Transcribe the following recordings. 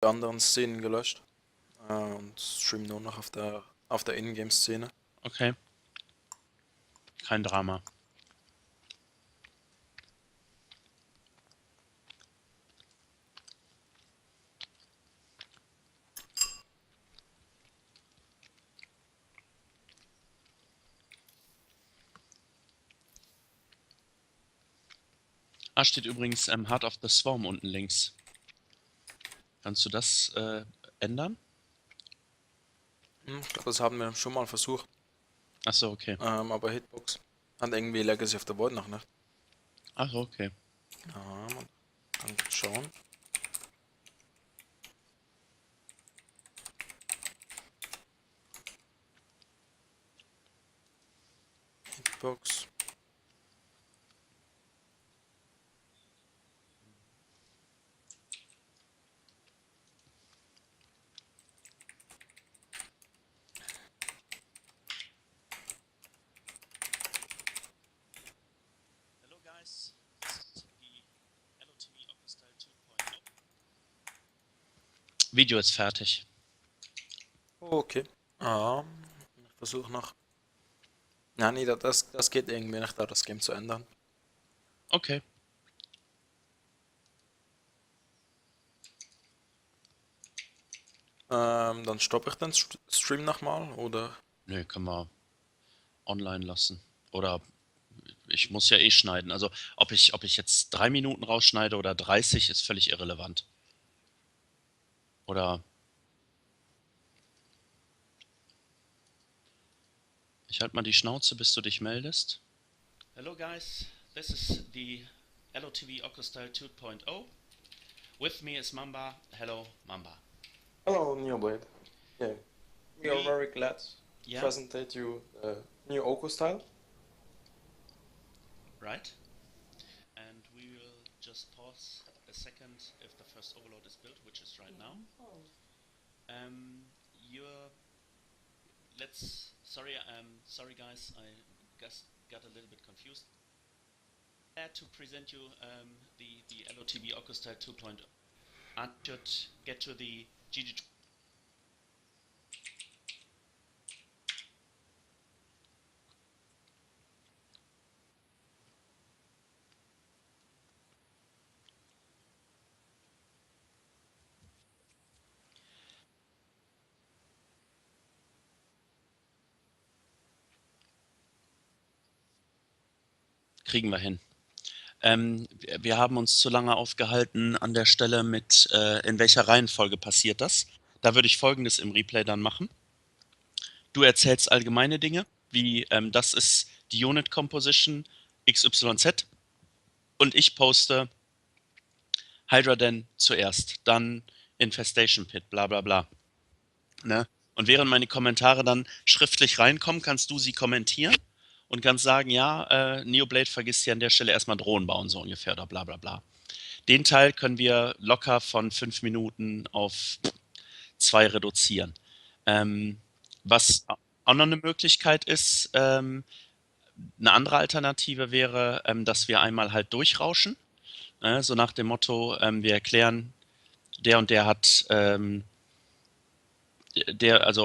anderen Szenen gelöscht und stream nur noch auf der Ingame-Szene. Okay, kein Drama. Ah, steht übrigens Heart of the Swarm unten links. Kannst du das ändern? Ich glaube, das haben wir schon mal versucht, Achso, okay. aber Hitbox hat irgendwie Legacy of the Void noch nicht. Achso, okay. Man kann schauen. Hitbox. Hello guys, this is the LotV Okkostyle 2.0. Video ist fertig. Okay. Ich versuche noch. Ja, nee, das geht irgendwie nicht, da das Game zu ändern. Okay. Dann stoppe ich den Stream nochmal, oder? Nö, können wir online lassen. Oder ich muss ja eh schneiden. Also ob ich jetzt 3 Minuten rausschneide oder 30, ist völlig irrelevant. Oder ich halte mal die Schnauze, bis du dich meldest. Hello guys, this is the LotV Okkostyle 2.0. With me is Mamba. Hello, Mamba. Hello, Neoblade. Yeah, we are We, very glad to yeah, present you new Okkostyle. right. And we will just pause a second if the first overload is built, which is right now. You're sorry guys, I just got a little bit confused. Glad to present you the LotV Okkostyle 2.0. I should get to the GG. Kriegen wir hin. Wir haben uns zu lange aufgehalten an der Stelle mit, in welcher Reihenfolge passiert das. Da würde ich Folgendes im Replay dann machen. Du erzählst allgemeine Dinge, wie das ist die Unit Composition XYZ und ich poste Hydra Den zuerst, dann Infestation Pit, bla bla bla. Ne? Und während meine Kommentare dann schriftlich reinkommen, kannst du sie kommentieren und kannst sagen, ja, Neoblade vergisst hier an der Stelle erstmal Drohnen bauen, so ungefähr, oder bla bla bla. Den Teil können wir locker von 5 Minuten auf 2 reduzieren. Was auch noch eine Möglichkeit ist, eine andere Alternative wäre, dass wir einmal halt durchrauschen, so nach dem Motto, wir erklären, der und der hat, also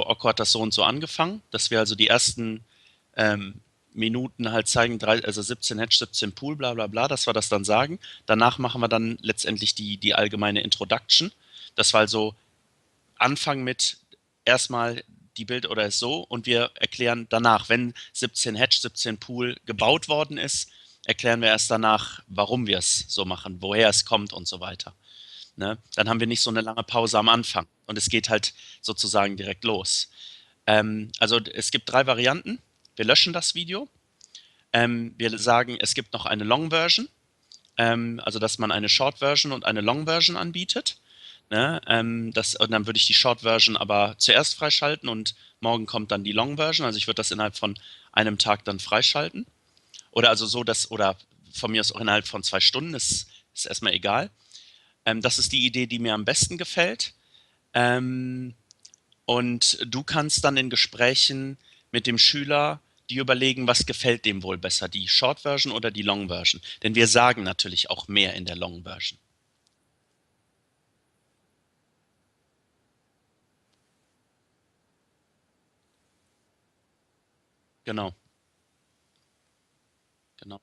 Okko hat das so und so angefangen, dass wir also die ersten Minuten halt zeigen, also 17 Hedge, 17 Pool, bla bla bla, dass wir das dann sagen. Danach machen wir dann letztendlich die allgemeine Introduction. Das war also Anfang mit erstmal die Bild oder ist so und wir erklären danach, wenn 17 Hedge, 17 Pool gebaut worden ist, erklären wir erst danach, warum wir es so machen, woher es kommt und so weiter. Ne? Dann haben wir nicht so eine lange Pause am Anfang und es geht halt sozusagen direkt los. Also es gibt 3 Varianten. Wir löschen das Video. Wir sagen, es gibt noch eine Long Version, also dass man eine Short Version und eine Long Version anbietet. Ne? Und dann würde ich die Short Version aber zuerst freischalten und morgen kommt dann die Long Version. Also ich würde das innerhalb von einem Tag dann freischalten. Oder also so, oder von mir aus auch innerhalb von 2 Stunden, ist erstmal egal. Das ist die Idee, die mir am besten gefällt. Und du kannst dann in Gesprächen mit dem Schüler die überlegen, was gefällt dem wohl besser, die Short Version oder die Long Version. Denn wir sagen natürlich auch mehr in der Long Version. Genau, genau.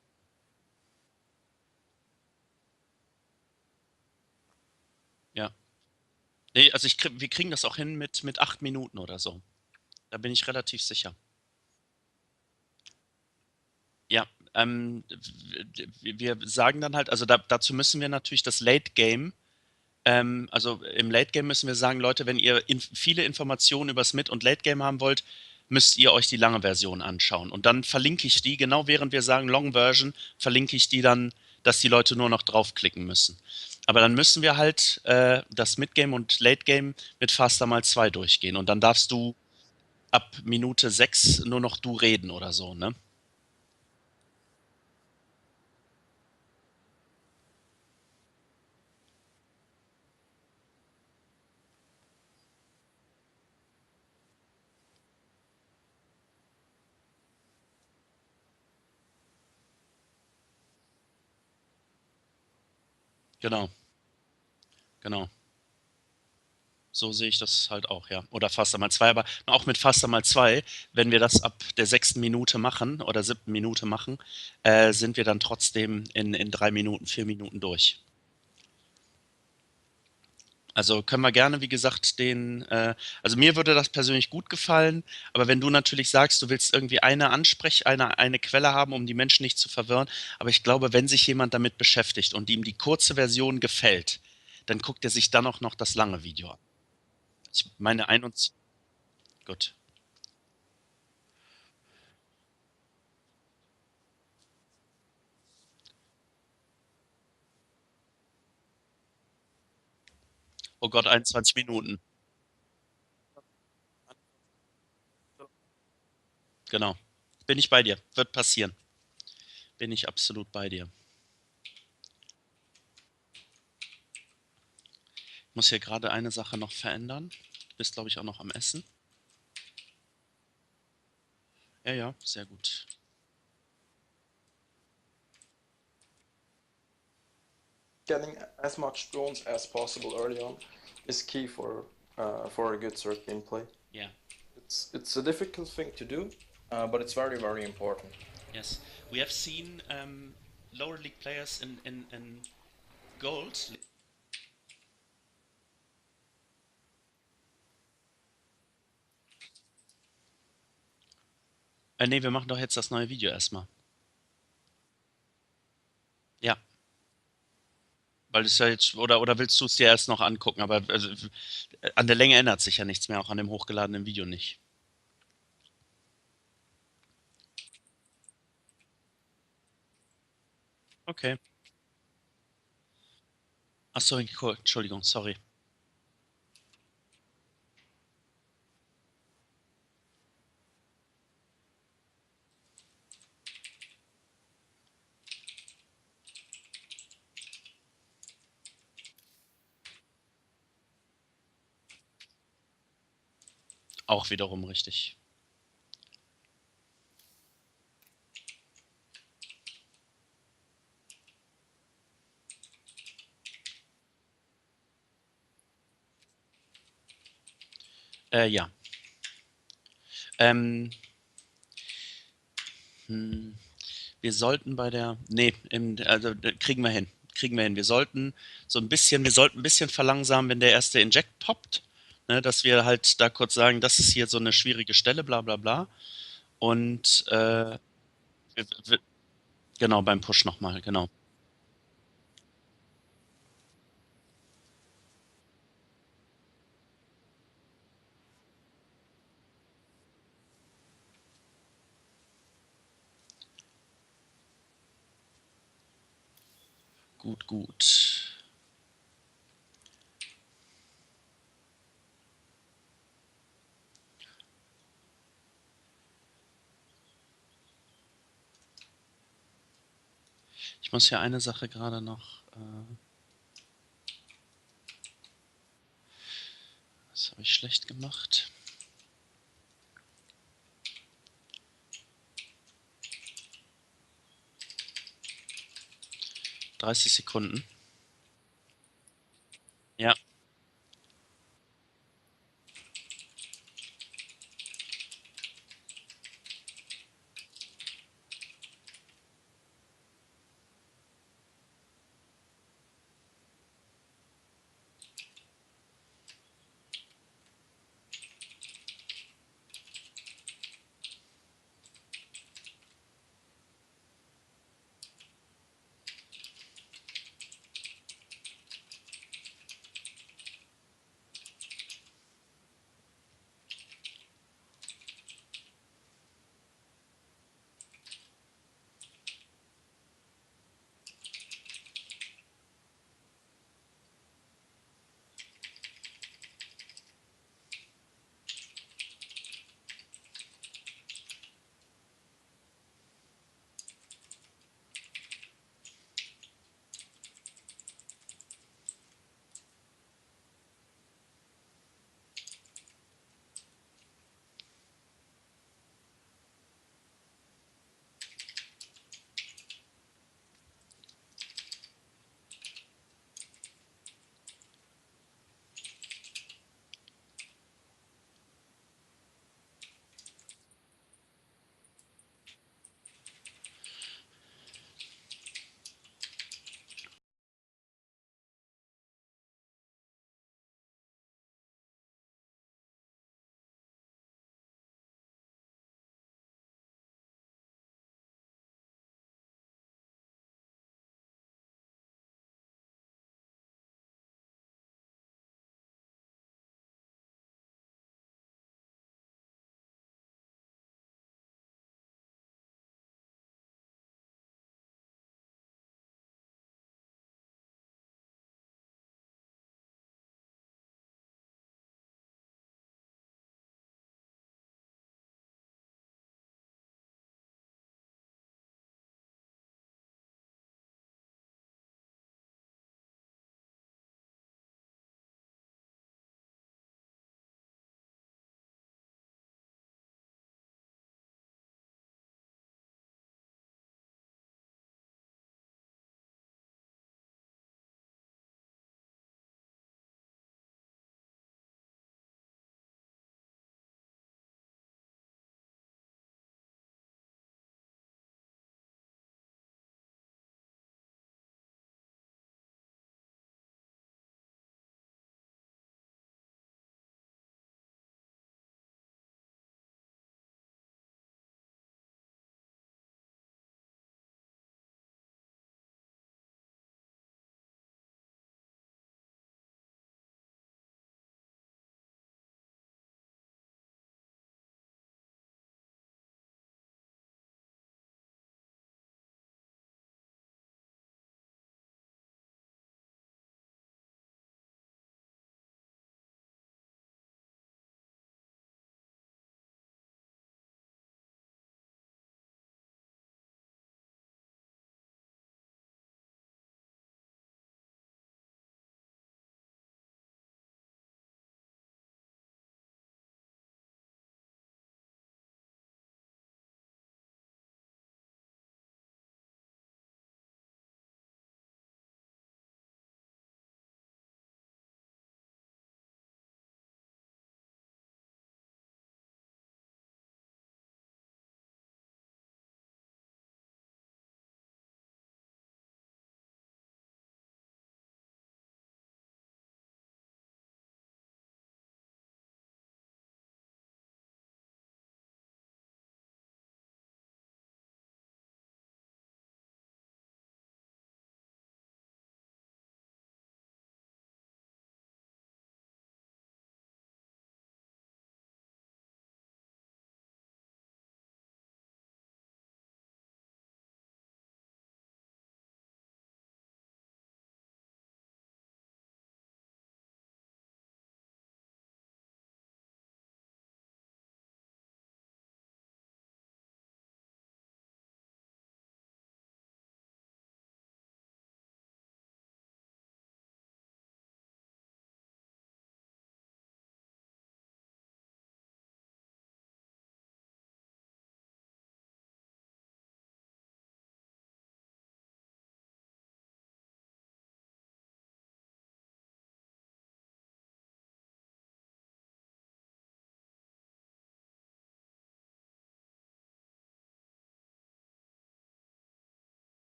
Ja. Ne, also wir kriegen das auch hin mit 8 Minuten oder so. Da bin ich relativ sicher. Ja, wir sagen dann halt, also dazu müssen wir natürlich das Late Game, also im Late Game müssen wir sagen, Leute, wenn ihr viele Informationen übers Mid- und Late Game haben wollt, müsst ihr euch die lange Version anschauen. Und dann verlinke ich die, genau während wir sagen Long Version, verlinke ich die dann, dass die Leute nur noch draufklicken müssen. Aber dann müssen wir halt das Mid-Game und Late-Game mit Faster mal 2 durchgehen. Und dann darfst du ab Minute 6 nur noch du reden oder so, ne? Genau, genau. So sehe ich das halt auch, ja. Oder Faster mal 2, aber auch mit Faster mal 2, wenn wir das ab der 6. Minute machen oder 7. Minute machen, sind wir dann trotzdem in 3 Minuten, 4 Minuten durch. Also können wir gerne, wie gesagt, also mir würde das persönlich gut gefallen, aber wenn du natürlich sagst, du willst irgendwie eine Quelle haben, um die Menschen nicht zu verwirren, aber ich glaube, wenn sich jemand damit beschäftigt und ihm die kurze Version gefällt, dann guckt er sich dann auch noch das lange Video an. Ich meine, gut. Oh Gott, 21 Minuten. Genau. Bin ich bei dir. Wird passieren. Bin ich absolut bei dir. Ich muss hier gerade eine Sache noch verändern. Du bist, glaube ich, auch noch am Essen. Ja, ja, sehr gut. Getting as much spawns as possible early on is key for a good Zerg gameplay. Yeah. It's a difficult thing to do, but it's very important. Yes. We have seen lower league players in gold. Nee, wir machen doch jetzt das neue Video erstmal. Ja, weil es ja jetzt, oder willst du es dir erst noch angucken? Aber also, an der Länge ändert sich ja nichts mehr, auch an dem hochgeladenen Video nicht. Okay. Achso, cool. Entschuldigung, sorry. Auch wiederum richtig. Ja. Ähm, hm, wir sollten bei der, nee, also kriegen wir hin. Kriegen wir hin. Wir sollten ein bisschen verlangsamen, wenn der erste Inject poppt. Ne, dass wir halt da kurz sagen, das ist hier so eine schwierige Stelle, bla bla bla. Und genau, beim Push nochmal, genau. Gut, gut. Ich muss hier eine Sache gerade noch. Was habe ich schlecht gemacht? 30 Sekunden. Ja,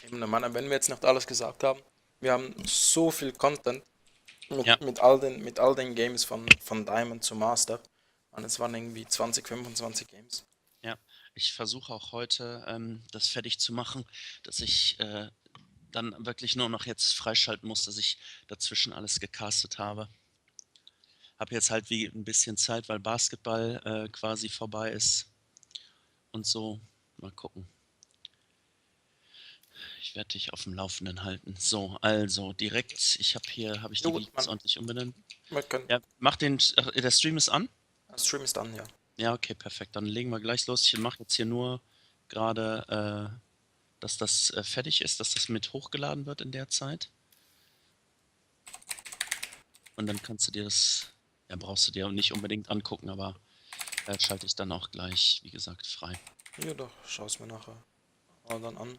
Eben, ich meine, wenn wir jetzt nicht alles gesagt haben, wir haben so viel Content Ja, mit all den Games von Diamond zu Master. Und es waren irgendwie 20, 25 Games. ja. Ich versuche auch heute, das fertig zu machen, dass ich dann wirklich nur noch jetzt freischalten muss, dass ich dazwischen alles gecastet habe. Habe jetzt halt wie ein bisschen Zeit, weil Basketball quasi vorbei ist und so. Mal gucken. Ich werde dich auf dem Laufenden halten. So, also direkt, habe ich Ja die gut, Videos ordentlich umbenannt. wir können. Ja, mach den, ach, der Stream ist an? Stream ist dann, ja. Ja, okay, perfekt. Dann legen wir gleich los. Ich mache jetzt hier nur gerade, dass das fertig ist, dass das mit hochgeladen wird in der Zeit. Und dann kannst du dir das, ja, brauchst du dir nicht unbedingt angucken, aber schalte ich dann auch gleich, wie gesagt, frei. Ja, doch, schau es mir nachher dann an.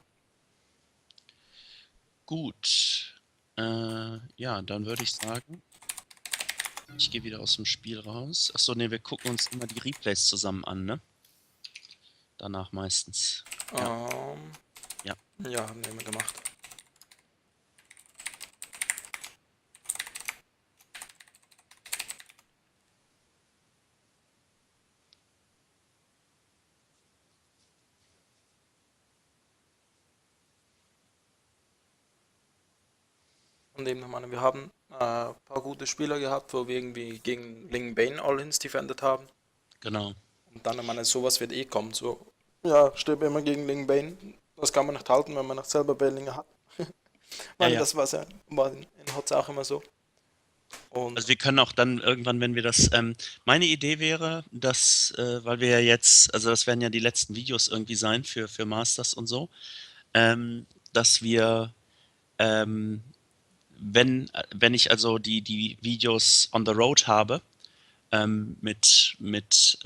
Gut. Ja, dann würde ich sagen, ich gehe wieder aus dem Spiel raus. Achso, ne, wir gucken uns immer die Replays zusammen an, ne? Danach meistens. Ja, Ähm, ja. ja, haben wir gemacht. Und eben, ich meine, wir haben ein paar gute Spieler gehabt, wo wir irgendwie gegen Ling Bane All-Ins defended haben. Genau. Und dann, ich meine, sowas wird eh kommen. So, ja, stirb immer gegen Ling Bane. Das kann man nicht halten, wenn man nicht selber Bailinge hat. Ich Ja, meine, ja. das war in HOTS auch immer so. Und Also wir können auch dann irgendwann, wenn wir das, meine Idee wäre, dass, weil wir ja jetzt, also das werden ja die letzten Videos irgendwie sein für Masters und so, dass wir, ähm, wenn ich also die Videos on the road habe, mit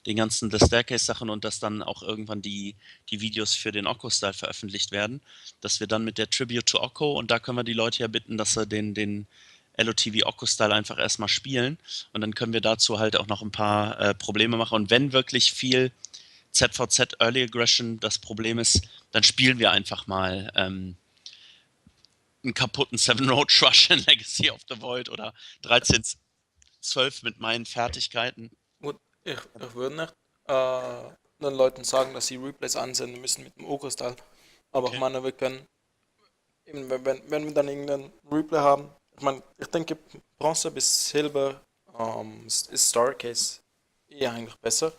den ganzen The Staircase-Sachen und dass dann auch irgendwann die Videos für den Okkostyle veröffentlicht werden, dass wir dann mit der Tribute to Okko und da können wir die Leute ja bitten, dass sie den LOTV Okkostyle einfach erstmal spielen und dann können wir dazu halt auch noch ein paar Probleme machen und wenn wirklich viel ZVZ Early Aggression das Problem ist, dann spielen wir einfach mal einen kaputten Seven Road Rush in Legacy of the Void oder 1312 mit meinen Fertigkeiten. gut, ich würde nicht den Leuten sagen, dass sie Replays ansenden müssen mit dem Ogo-Style. Aber ich Okay. meine, wir können, eben, wenn wir dann irgendeinen Replay haben, ich meine, ich denke, Bronze bis Silber ist Starcase eher eigentlich besser.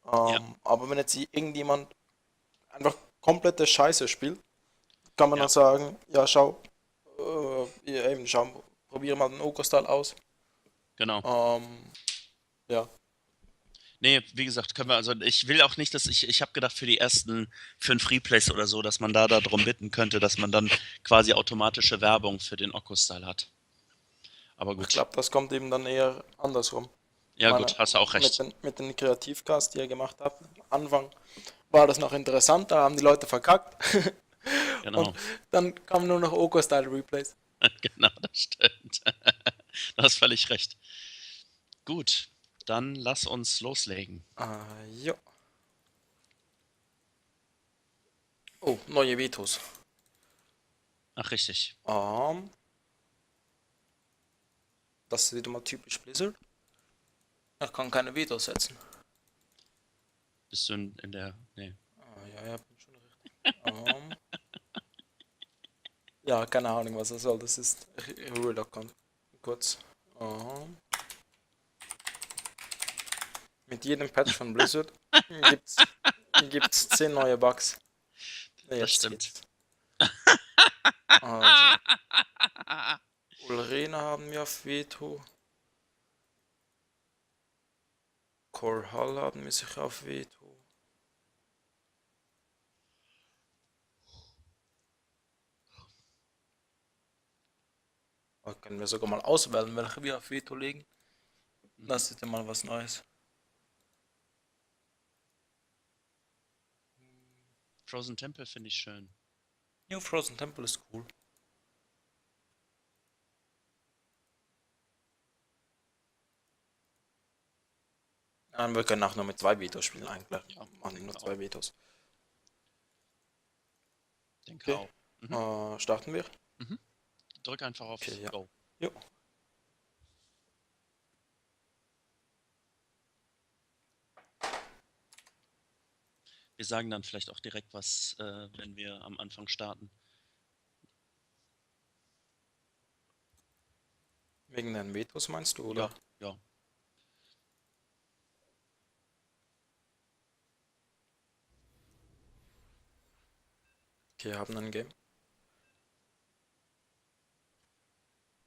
Ja, Aber wenn jetzt irgendjemand einfach komplette Scheiße spielt, kann man ja, dann sagen, ja, schau, ja, eben, schau, probier mal den Ogo-Style aus. genau. Ähm, ja, Nee, wie gesagt, können wir, also ich will auch nicht, dass ich habe gedacht für die ersten 5 Replays oder so, dass man da darum bitten könnte, dass man dann quasi automatische Werbung für den Okko-Style hat. Aber ich gut. glaube, das kommt eben dann eher andersrum. Ich Ja meine, gut, hast du auch recht. mit den Kreativcasts, die ihr gemacht habt, am Anfang war das noch interessant, da haben die Leute verkackt. Und Genau. dann kamen nur noch Oko-Style-Replays. Genau, das stimmt. Du hast völlig recht. Gut, dann lass uns loslegen. Ja. Oh, neue Vetos. Ach, richtig. Das ist wieder mal typisch Blizzard. Ich kann keine Vetos setzen. Bist du in der. Nee. Ja, ja, bin schon richtig. Ja, keine Ahnung, was das soll. Das ist. Ich hole da kurz. Mit jedem Patch von Blizzard gibt's, gibt's 10 neue Bugs. Das Jetzt stimmt. geht's. Also, Ulrena haben wir auf Veto. Core Hall haben wir sicher auf Veto. Da können wir sogar mal auswählen, welche wir auf Veto legen. Mhm. Das ist ja mal was Neues. Frozen Temple finde ich schön. New Frozen Temple ist cool. Wir können auch nur mit zwei Vetos spielen eigentlich. Ja, Machen denke nur auch. zwei Vetos. Denke Okay. auch. Mhm. Starten wir? Mhm. Drück einfach auf Okay, ja. Go. Jo. Wir sagen dann vielleicht auch direkt was, wenn wir am Anfang starten. Wegen den Vetos meinst du, oder? Ja, ja. Okay, haben ein Game.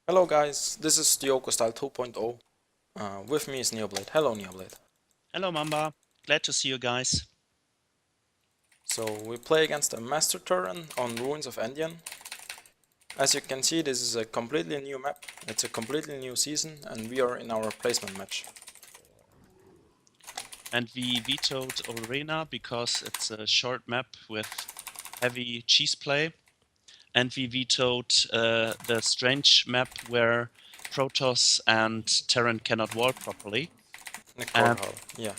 Hello guys, this is the Okkostyle 2.0. With me is Neoblade. Hello Neoblade. Hello, Mamba. Glad to see you guys. So we play against a Master Terran on Ruins of Endian. As you can see, this is a completely new map. It's a completely new season, and we are in our placement match. And we vetoed Arena because it's a short map with heavy cheese play. And we vetoed the strange map where Protoss and Terran cannot wall properly. Core Hall, yeah.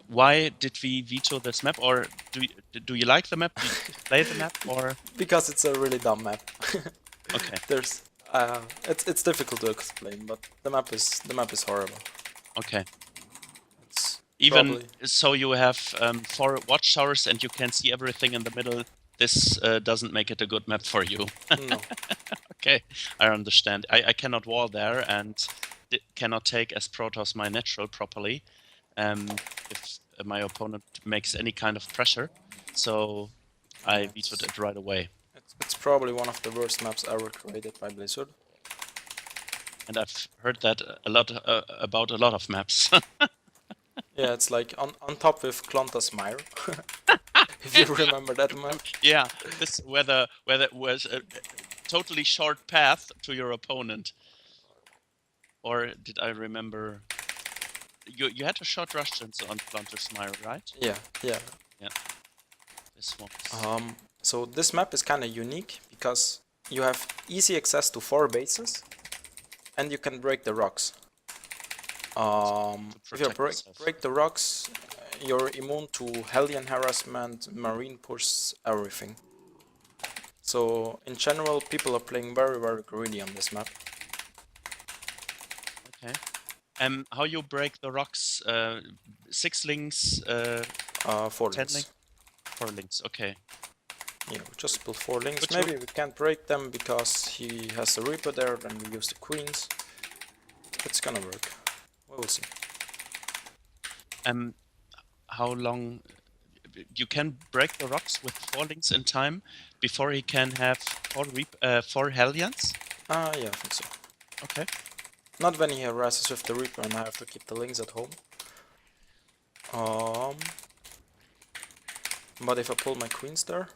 Why did we veto this map? Or do you like the map? Do you play the map? Or Because it's a really dumb map. okay, There's it's difficult to explain, but the map is horrible. okay. It's Even probably so, you have 4 watchtowers and you can see everything in the middle. This doesn't make it a good map for you. no. Okay, I understand. I cannot wall there and cannot take as Protoss my natural properly if my opponent makes any kind of pressure. So I vetoed it right away. It's probably one of the worst maps ever created by Blizzard. And I've heard that a lot about a lot of maps. Yeah, it's like on top with Klonta's Mire. If you remember that map. Yeah, this where that was a totally short path to your opponent. Or did I remember? You had a short rush chance on Plunder's Mire, right? Yeah, yeah. Yeah. This one. So this map is kind of unique because you have easy access to 4 bases, and you can break the rocks. If you break the rocks, you're immune to Hellion harassment, marine push, everything. So in general, people are playing very, very greedy on this map. Okay. How you break the rocks? 6 links, 4 10 links. links? 4 links, okay. Yeah, we just built 4 links. Which Maybe we can't break them because he has the Reaper there, then we use the Queens. It's gonna work. We will see. How long you can break the rocks with 4 links in time before he can have 4 Hellions? Yeah, I think so. Okay. Not when he harasses with the Reaper and I have to keep the links at home. But if I pull my Queens there...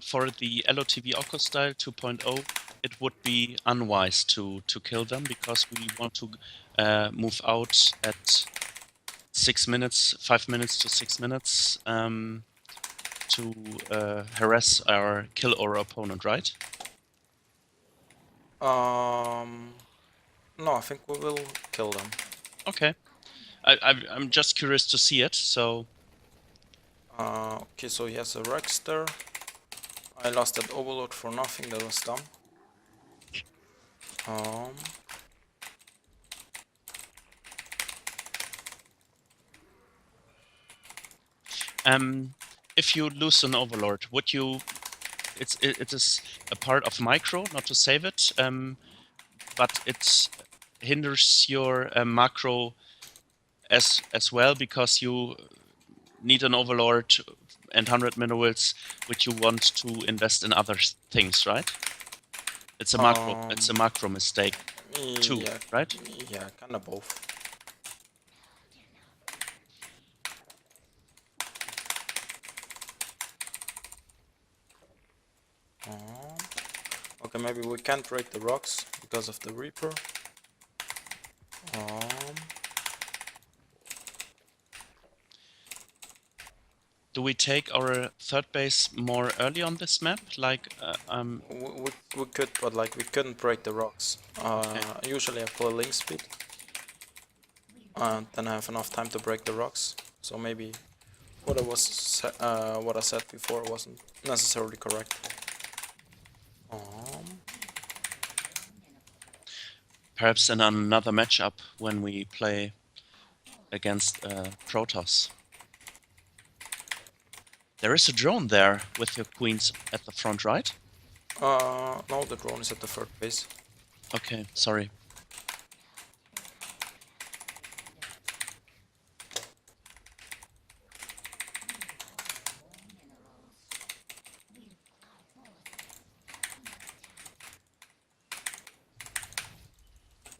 For the LotV Okkostyle 2.0, it would be unwise to kill them because we want to move out at 6 minutes, 5 minutes to 6 minutes to harass or kill our opponent, right? No, I think we will kill them. Okay. I'm just curious to see it, so... Okay, so he has a Rex there. I lost that Overload for nothing, that was dumb. If you lose an Overlord, would you... It is a part of micro, not to save it, but it hinders your macro as well because you need an Overlord and 100 minerals which you want to invest in other things, right? It's a macro mistake too, Yeah, right? yeah, kinda both. Okay, maybe we can't break the rocks because of the Reaper. Do we take our third base more early on this map? Like, We could, but like we couldn't break the rocks. okay. Usually I play link speed, and then I have enough time to break the rocks. So maybe what I said before wasn't necessarily correct. Perhaps in another matchup when we play against Protoss. There is a drone there with your queens at the front, right? No, the drone is at the third base. Okay, sorry.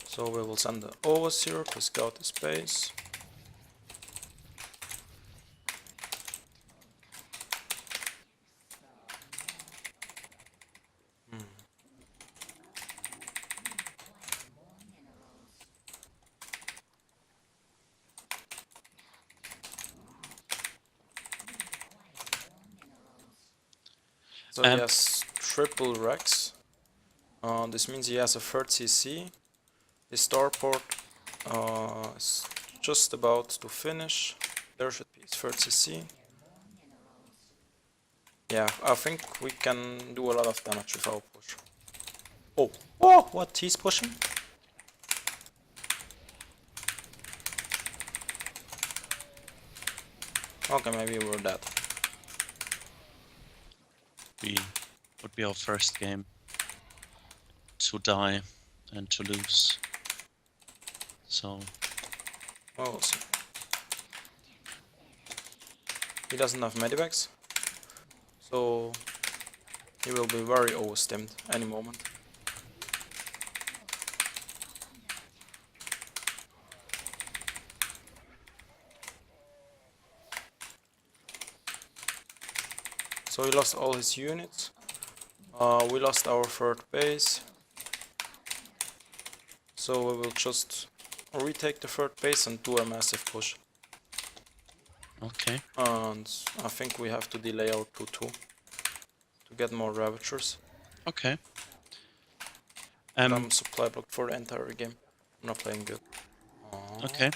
So we will send the overseer to scout the space. So he has triple Rex. This means he has a third CC. His starport is just about to finish. There should be his third CC. Yeah, I think we can do a lot of damage with our push. Oh, oh, what? He's pushing? Okay, maybe we're dead. Would be our first game to die and to lose. So Oh, we'll see. He doesn't have medivacs, so he will be very overstimmed any moment. So he lost all his units. We lost our third base. So we will just retake the third base and do a massive push. okay. And I think we have to delay our 2-2 to get more Ravagers. Okay. I'm supply blocked for the entire game. I'm not playing good. Okay.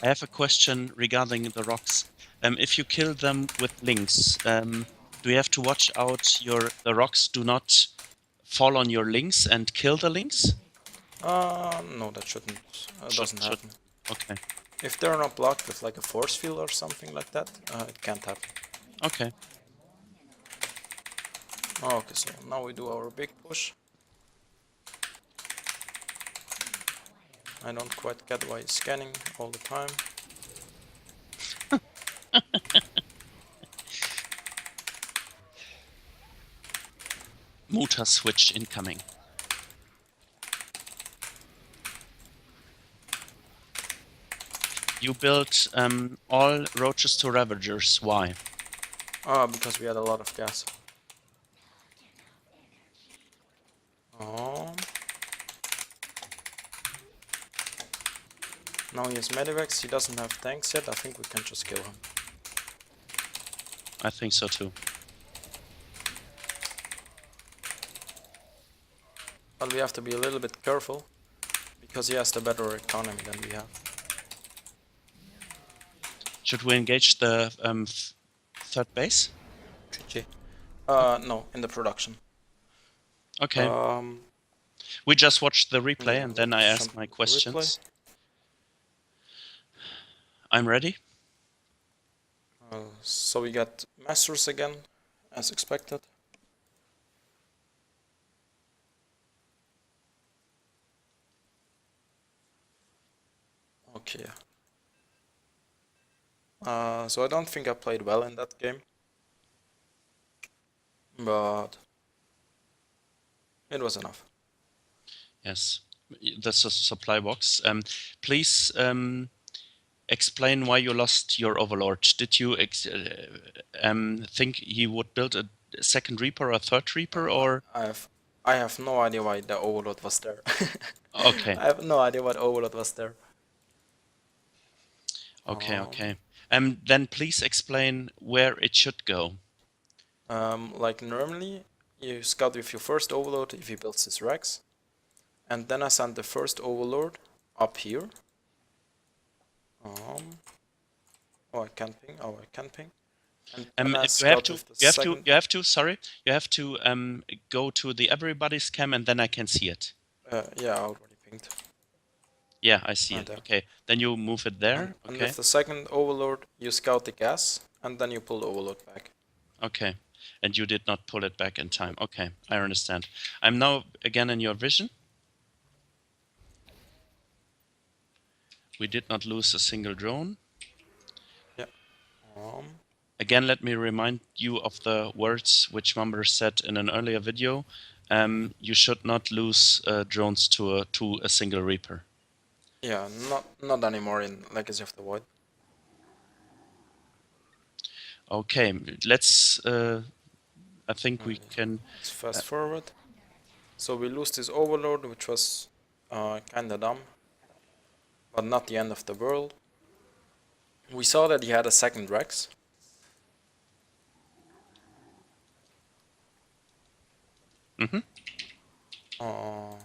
I have a question regarding the rocks. If you kill them with links, do you have to watch out the rocks do not fall on your links and kill the links? No, that doesn't happen. Okay. If they're not blocked with like a force field or something like that, it can't happen. Okay. Okay, so now we do our big push. I don't quite get why he's scanning all the time. Muta switch incoming. You built all roaches to Ravagers. Why? Because we had a lot of gas. Oh. Now he has medivacs, he doesn't have tanks yet, I think we can just kill him. I think so too. But we have to be a little bit careful, because he has the better economy than we have. Should we engage the third base? GG. No, in the production. Okay. We just watched the replay yeah, and then I asked my questions. I'm ready. So we got Masters again, as expected. Okay. So I don't think I played well in that game. But it was enough. Yes, that's a supply box. Please explain why you lost your Overlord. Did you think he would build a second Reaper or a third Reaper, or? I have no idea why the Overlord was there. Okay. I have no idea why Overlord was there. Okay, okay. Then please explain where it should go. Like normally, you scout with your first overlord if he builds his Rex, and then I send the first overlord up here. Oh, I can't ping. Oh, I can ping. And then I scout with the second. You have to go to the everybody's cam and then I can see it. Yeah, I already pinged. Yeah, I see Right it. there. Okay, then you move it there. And Okay, with the second overlord, you scout the gas, and then you pull the overlord back. okay. And you did not pull it back in time. Okay, I understand. I'm now again in your vision. We did not lose a single drone. Yeah. Again, let me remind you of the words which Mumber said in an earlier video. You should not lose drones to a single Reaper. Yeah, not anymore in Legacy of the Void. Okay, let's. I think we can. Let's fast forward. So we lose this overlord, which was kinda dumb, but not the end of the world. We saw that he had a second Rex. Mhm. I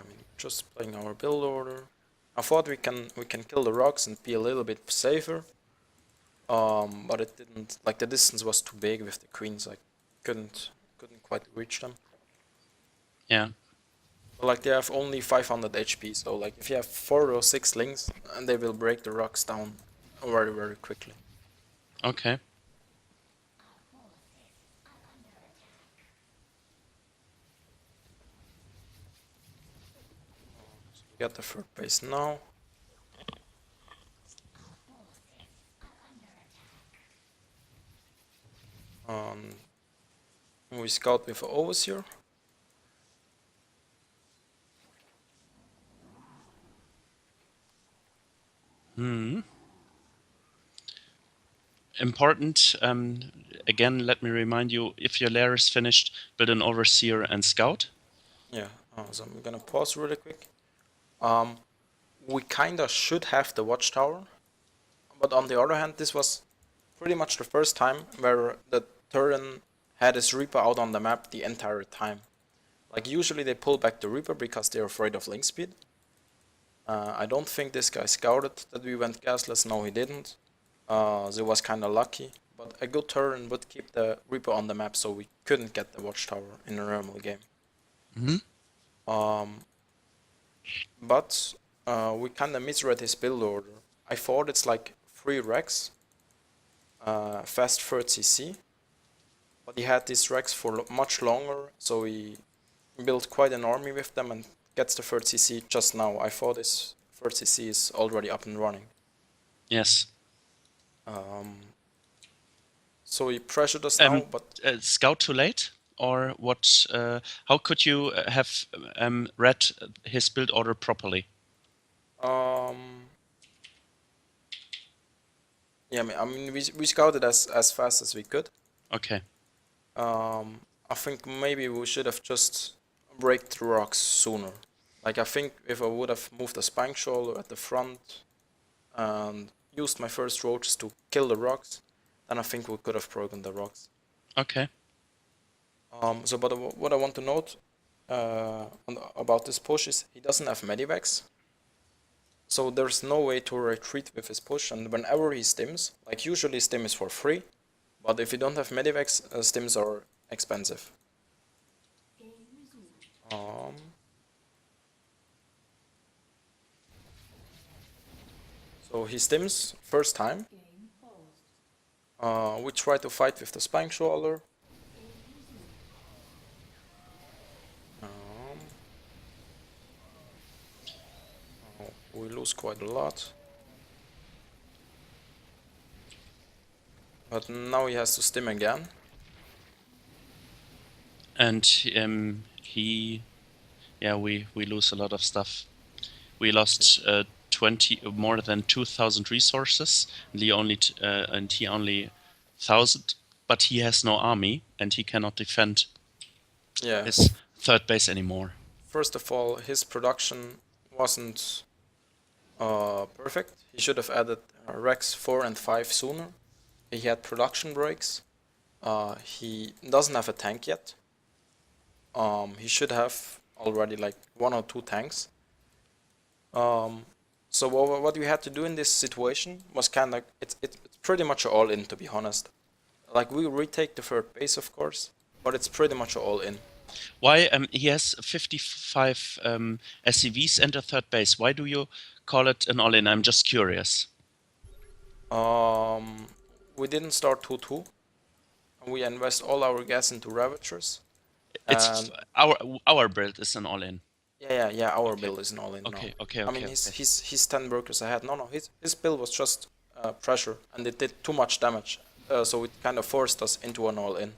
mean, just playing our build order. I thought we can kill the rocks and be a little bit safer. But it didn't. Like the distance was too big with the queens. I couldn't quite reach them. Yeah. But like they have only 500 HP, so like if you have 4 or 6 links, and they will break the rocks down very quickly. Okay. So we got the third base now. We scout with Overseer. Important. Again, let me remind you: if your lair is finished, build an overseer and scout. Yeah. So I'm gonna pause really quick. We kinda should have the watchtower, but on the other hand, this was pretty much the first time where the Terran had his Reaper out on the map the entire time. Like usually they pull back the Reaper because they're afraid of link speed. I don't think this guy scouted that we went gasless. No, he didn't. So it was kind of lucky. But a good turn would keep the Reaper on the map, so we couldn't get the watchtower in a normal game. But we kind of misread his build order. I thought it's like 3 Rex, fast 3rd CC. But he had these Rex for much longer, so he built quite an army with them and gets the 3rd CC just now. I thought his 3rd CC is already up and running. Yes. So he pressured us now, but Scout too late, or what? How could you have read his build order properly? yeah, I mean we scouted as fast as we could. Okay. I think maybe we should have just break the rocks sooner. Like I think if I would have moved the spank shoulder at the front and used my first roaches to kill the rocks, then I think we could have broken the rocks. Okay. So, but what I want to note about this push is he doesn't have medivacs. So there's no way to retreat with his push, and whenever he stims, like usually stim is for free, but if you don't have medivacs, stims are expensive. So he stims first time. We try to fight with the Spank Shoulder. We lose quite a lot. But now he has to stim again. And we lose a lot of stuff. We lost 20 more than 2,000 resources, and he only 1,000. But he has no army, and he cannot defend his third base anymore. First of all, his production wasn't perfect. He should have added Rex 4 and 5 sooner. He had production breaks. He doesn't have a tank yet. He should have already like 1 or 2 tanks. So what we had to do in this situation was kind of it's pretty much all in, to be honest. Like we retake the third base, of course, but it's pretty much all in. Why he has 55 SCVs and a third base. Why do you call it an all-in? I'm just curious. We didn't start 2-2. We invest all our gas into Ravagers. It's And our build is an all-in. yeah. Our Okay. build is an all in now. Okay. I mean, he's 10 workers ahead. No, his build was just pressure, and it did too much damage. So it kind of forced us into an all in.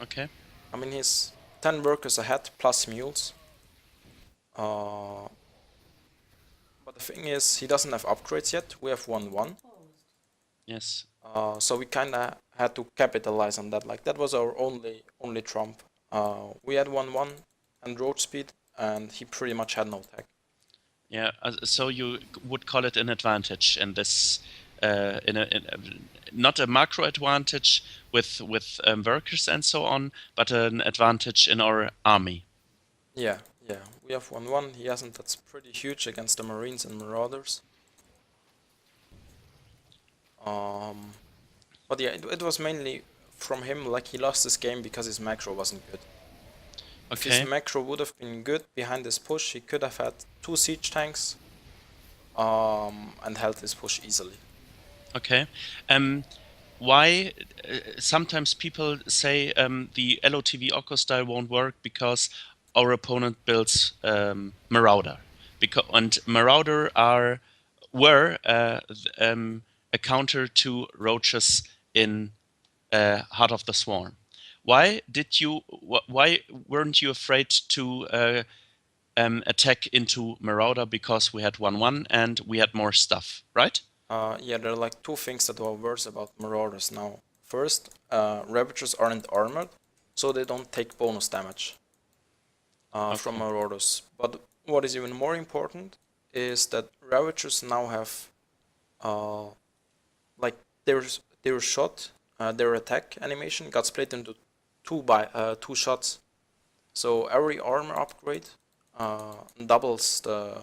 Okay. I mean, he's 10 workers ahead plus mules. But the thing is, he doesn't have upgrades yet. We have 1-1. Yes. So we kind of had to capitalize on that. Like that was our only trump. We had 1-1 and road speed, and he pretty much had no tech. Yeah. So you would call it an advantage in this, not a macro advantage with workers and so on, but an advantage in our army. Yeah. We have 1-1. He hasn't. That's pretty huge against the Marines and Marauders. But yeah, it was mainly from him. Like he lost this game because his macro wasn't good. If his Okay. macro would have been good behind this push, he could have had 2 siege tanks, and held this push easily. Okay. Why sometimes people say the LotV Okkostyle won't work because our opponent builds Marauder, and Marauder were a counter to roaches in Heart of the Swarm. Why weren't you afraid to attack into Marauder? Because we had 1-1 and we had more stuff, right? Yeah, there are like 2 things that are worse about Marauders now. First, Ravagers aren't armored, so they don't take bonus damage from Okay. Marauders. But what is even more important is that Ravagers now have like their shot, their attack animation got split into 2 shots. So every armor upgrade doubles the,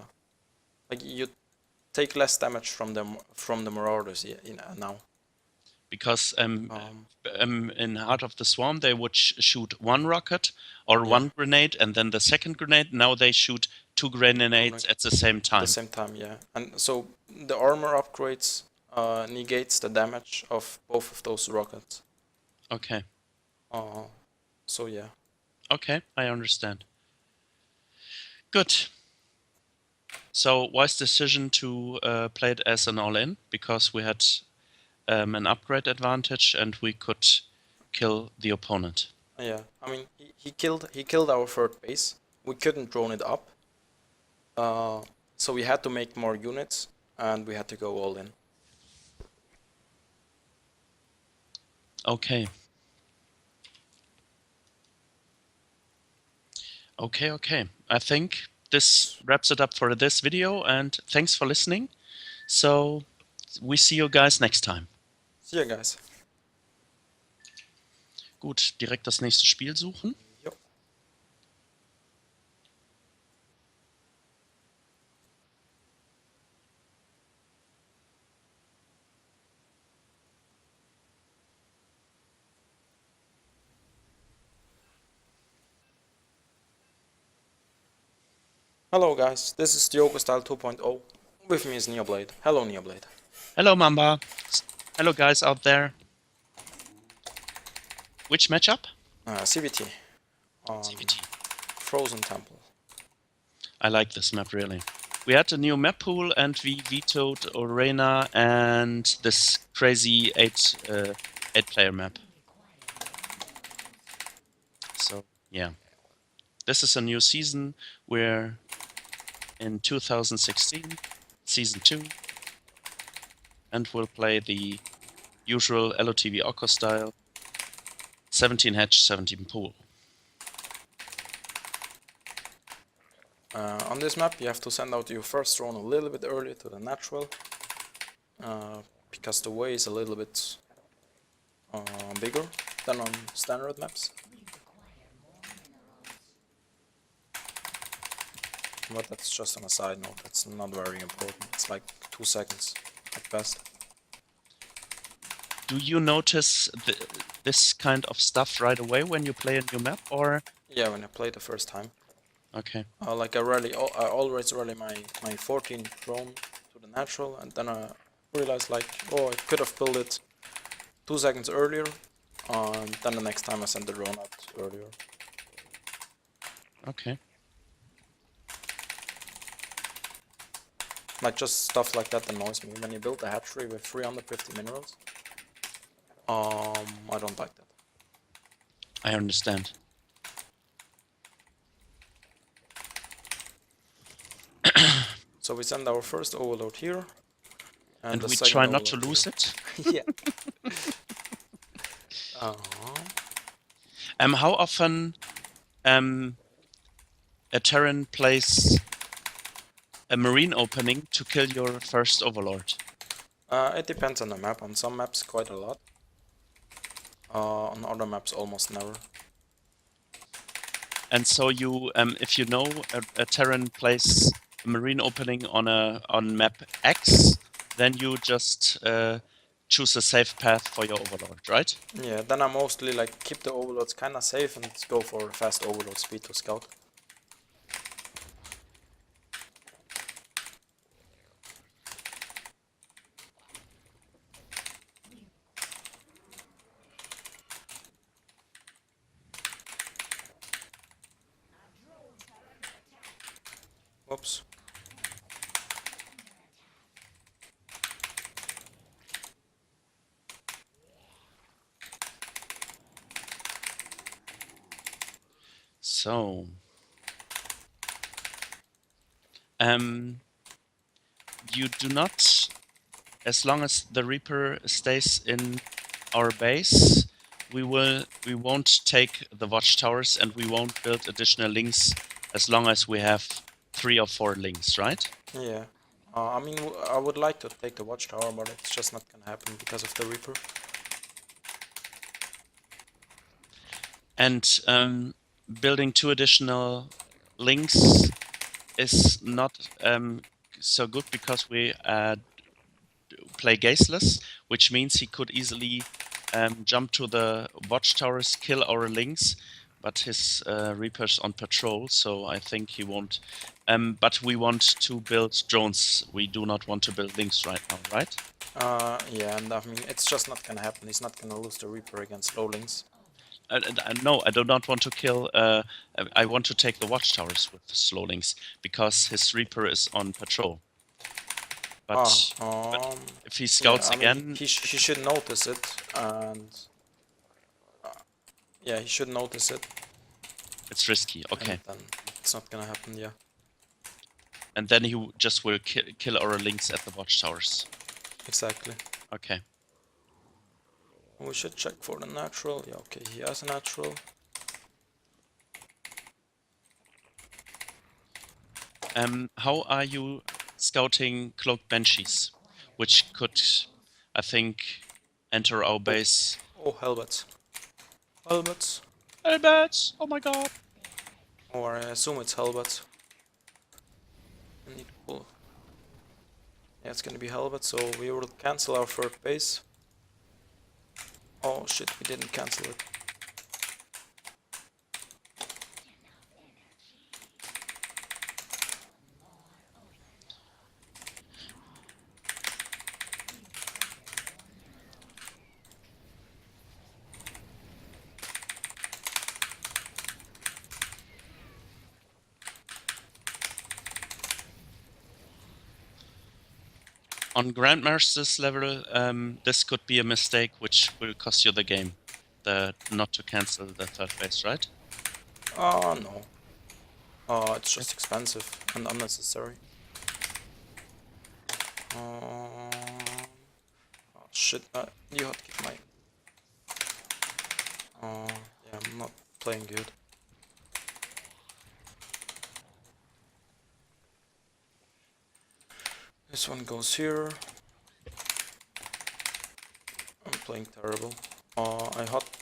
like you take less damage from the Marauders now. Because Um, in Heart of the Swarm they would shoot 1 rocket or yeah, 1 grenade and then the second grenade. Now they shoot 2 grenades at the same at the time. same time, yeah. And so the armor upgrades negates the damage of both of those rockets. Okay. So yeah. Okay, I understand. Good. So wise decision to play it as an all-in because we had an upgrade advantage and we could kill the opponent. Yeah, I mean he killed our third base. We couldn't drone it up, so we had to make more units, and we had to go all in. Okay. Okay. I think this wraps it up for this video and thanks for listening. So we see you guys next time. See you guys. Gut, direkt das nächste Spiel suchen. Yep. Hello guys, this is the Okkostyle 2.0. With me is Neoblade. Hello Neoblade. Hello Mamba. Hello guys out there. Which matchup? CVT. CVT. Frozen Temple. I like this map really. We had a new map pool and we vetoed Orena and this crazy 8-player map. So yeah, this is a new season. We're in 2016, season 2, and we'll play the usual LotV Okkostyle, 17 hedge, 17 pool. On this map, you have to send out your first drone a little bit earlier to the natural, because the way is a little bit bigger than on standard maps. But that's just on a side note, that's not very important. It's like 2 seconds at best. Do you notice this kind of stuff right away when you play a new map, or? Yeah, when I play the first time. Okay. Like I always rally my 14 drone to the natural, and then I realized like, oh, I could have built it 2 seconds earlier, and then the next time I send the drone out earlier. Okay. Like just stuff like that annoys me. When you build a hatchery with 350 minerals, I don't like that. I understand. So we send our first overload here, And the we second try not to overload lose here. it. Yeah. How often a Terran plays a marine opening to kill your first overlord? It depends on the map. On some maps, quite a lot. On other maps, almost never. And so you, if you know a Terran plays a marine opening on map X, then you just choose a safe path for your overlord, right? Yeah, then I mostly like keep the overloads kinda safe and go for fast overload speed to scout. Whoops. So, you do not, as long as the Reaper stays in our base, we won't take the watchtowers, and we won't build additional links as long as we have 3 or 4 links, right? Yeah. I mean, I would like to take the watchtower, but it's just not gonna happen because of the Reaper. And building 2 additional links is not so good because we play gazeless, which means he could easily jump to the watchtowers, kill our links, but his Reaper's on patrol, so I think he won't. But we want to build drones. We do not want to build links right now, right? Yeah, and I mean, it's just not gonna happen. He's not gonna lose the Reaper against low links. No, I do not want to kill. I want to take the watchtowers with slow links because his Reaper is on patrol. But if he scouts yeah, I mean, again, he should notice it, and yeah, he should notice it. it's risky. Okay. And then it's not gonna happen. Yeah. And then he just will kill our links at the watchtowers. Exactly. Okay. We should check for the natural. Yeah, okay, he has a natural. How are you scouting cloaked banshees, which could, I think, enter our base? Oh, helmets. Helmets. Helmets! Oh my god! Or I assume it's helmets. I need to pull. Yeah, it's gonna be helmet, so we will cancel our third base. Oh shit, we didn't cancel it. On Grandmaster's level, this could be a mistake which will cost you the game. Not to cancel the third base, right? No. It's just expensive and unnecessary. Oh shit, you hotkey my... yeah, I'm not playing good. This one goes here. I'm playing terrible.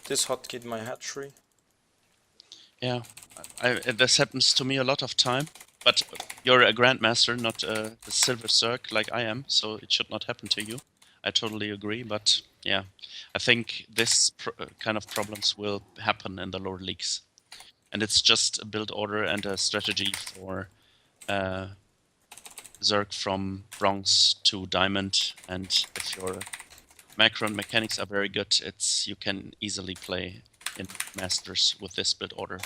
This hotkeyed my hatchery. Yeah, this happens to me a lot of time. But you're a grandmaster, not a silver circ like I am, so it should not happen to you. I totally agree, but yeah, I think this kind of problems will happen in the lower leagues, and it's just a build order and a strategy for Zerg from bronze to diamond, and if your macro and mechanics are very good, you can easily play in masters with this build order,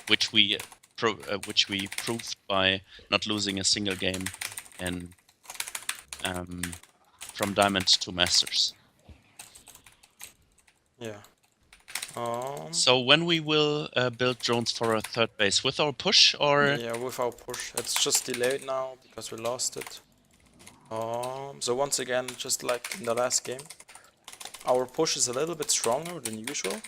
which we proved by not losing a single game in from diamond to masters. Yeah. So when we will build drones for a third base with our push, or Yeah, with our push. It's just delayed now because we lost it. So once again, just like in the last game, our push is a little bit stronger than usual.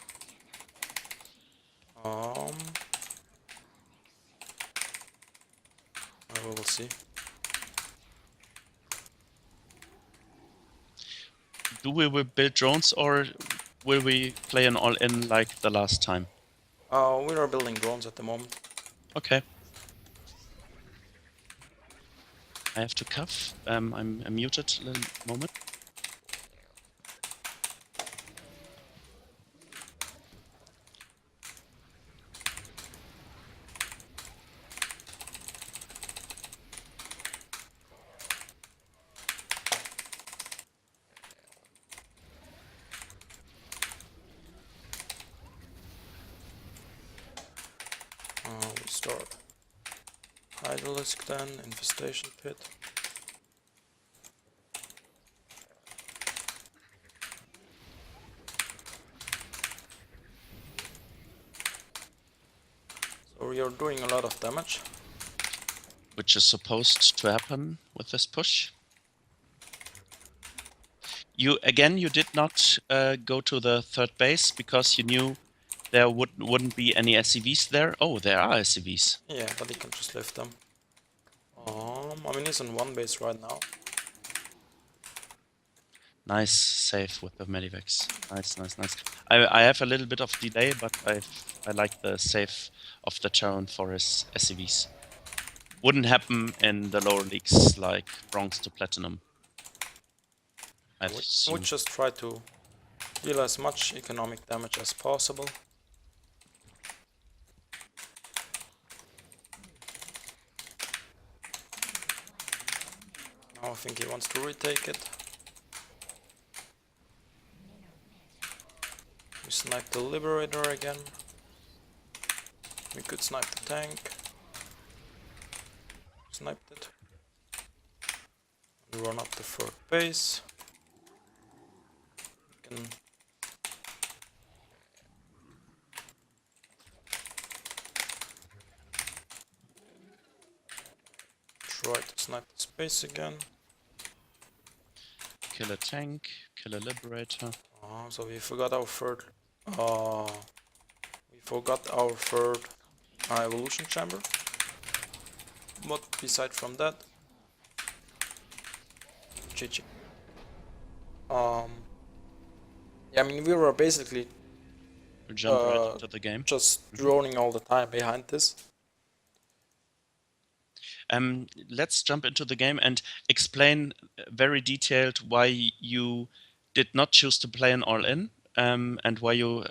We will see. do we will build drones, or will we play an all-in like the last time? We are building drones at the moment. Okay. I have to cough. I'm muted a little moment. We start Hydralisk then, Infestation Pit. So we are doing a lot of damage. Which is supposed to happen with this push. You did not go to the third base because you knew there wouldn't be any SCVs there. Oh, there are SCVs. Yeah, but he can just lift them. I mean, he's on one base right now. Nice save with the Medivacs. Nice. I have a little bit of delay, but I like the save of the Charon for his SCVs. Wouldn't happen in the lower leagues like bronze to platinum. We just try to deal as much economic damage as possible. Now I think he wants to retake it. We snipe the Liberator again. We could snipe the tank. Sniped it. We run up the third base. We can try to snipe the space again. Kill a tank, kill a Liberator. So we forgot our third. We forgot our third evolution chamber. But beside from that, GG. Yeah, I mean we were basically We jump right into the game. just droning all the time behind this. Let's jump into the game and explain very detailed why you did not choose to play an all-in, and why you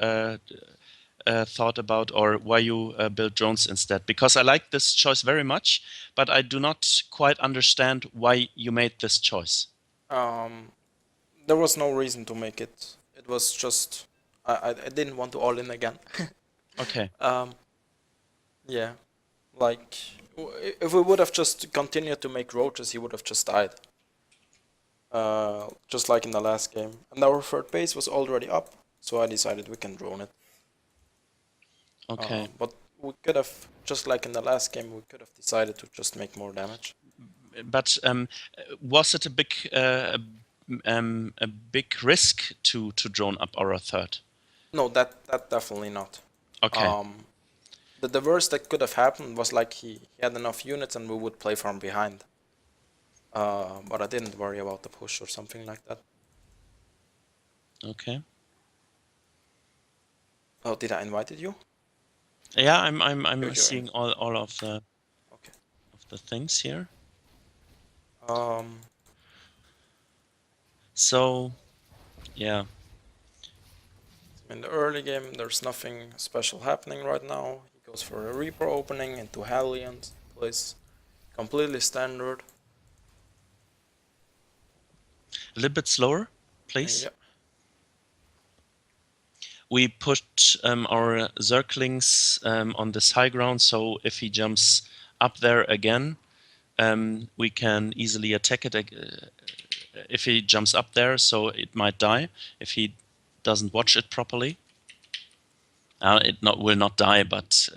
thought about, or why you built drones instead. Because I like this choice very much, but I do not quite understand why you made this choice. There was no reason to make it. It was just I didn't want to all in again. Okay. Yeah, like if we would have just continued to make roaches, he would have just died. Just like in the last game. And our third base was already up, so I decided we can drone it. Okay. But we could have, just like in the last game, we could have decided to just make more damage. But was it a big risk to drone up our third? No, that definitely not. Okay. The worst that could have happened was like he had enough units and we would play from behind. but I didn't worry about the push or something like that. Okay. Oh, did I invited you? Yeah, I'm You're seeing in. all of Okay. the things here. Um, So yeah, in the early game, there's nothing special happening right now. He goes for a Reaper opening into Hellion, plays completely standard. a little bit slower, please. Yeah. We put our Zerglings on this high ground, so if he jumps up there again, we can easily attack it. If he jumps up there, so it might die if he doesn't watch it properly. It will not die, but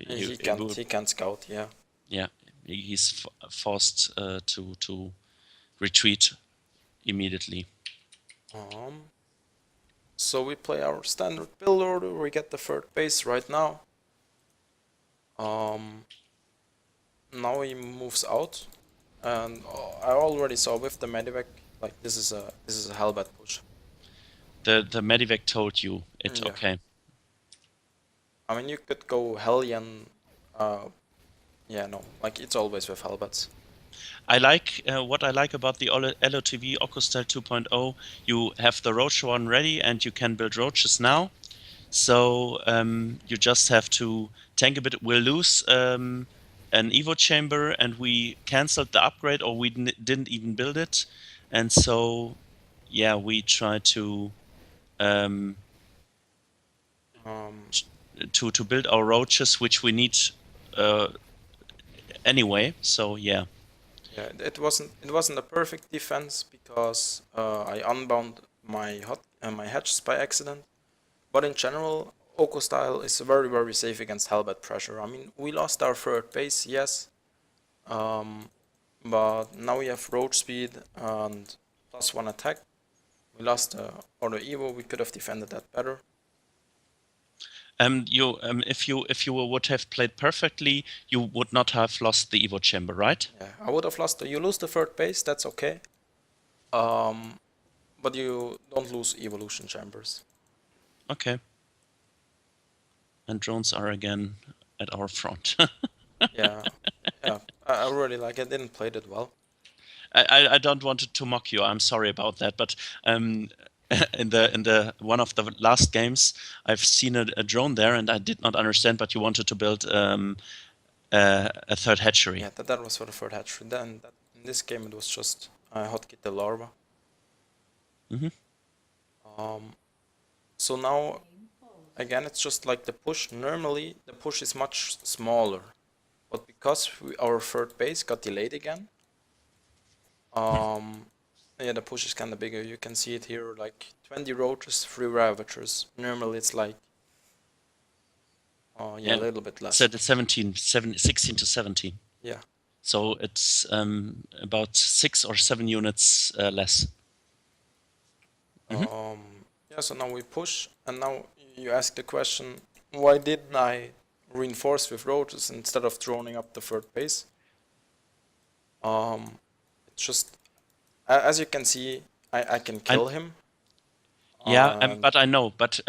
He can't scout, yeah. yeah, he's forced to retreat immediately. So we play our standard build order. We get the third base right now. Now he moves out, and I already saw with the medivac, like this is a Hellbat push. The medivac told you it's Yeah. okay. I mean, you could go Hellion. Yeah, no, like it's always with Hellbats. I like what I like about the LotV Okkostyle 2.0. You have the roach one ready, and you can build roaches now. So you just have to tank a bit. We'll lose an Evo chamber, and we cancelled the upgrade, or we didn't even build it. And so, yeah, we try to to build our roaches, which we need anyway. So yeah. Yeah, it wasn't a perfect defense because I unbound my hatches by accident. But in general, Okkostyle is very safe against Hellbat pressure. I mean, we lost our third base, yes, but now we have roach speed and +1 attack. We lost the auto evo. We could have defended that better. If you would have played perfectly, you would not have lost the Evo chamber, right? Yeah, I would have lost. You lose the third base, that's okay. But you don't lose evolution chambers. Okay. And drones are again at our front. Yeah, yeah. I really like. I didn't play that well. I don't want to mock you. I'm sorry about that, but in the one of the last games, I've seen a drone there, and I did not understand. But you wanted to build a third hatchery. Yeah, that was for the third hatchery. Then in this game it was just hotkey the larva. So now again it's just like the push. Normally the push is much smaller, but because our third base got delayed again, yeah, the push is kind of bigger. You can see it here, like 20 roaches, 3 ravagers. Normally it's like, yeah, a little bit less. So it's 16 to 17. Yeah. So it's about 6 or 7 units less. Yeah, so now we push, and now you ask the question, why didn't I reinforce with roaches instead of droning up the third base? It's just, as you can see, I can kill him. Yeah, but I know, but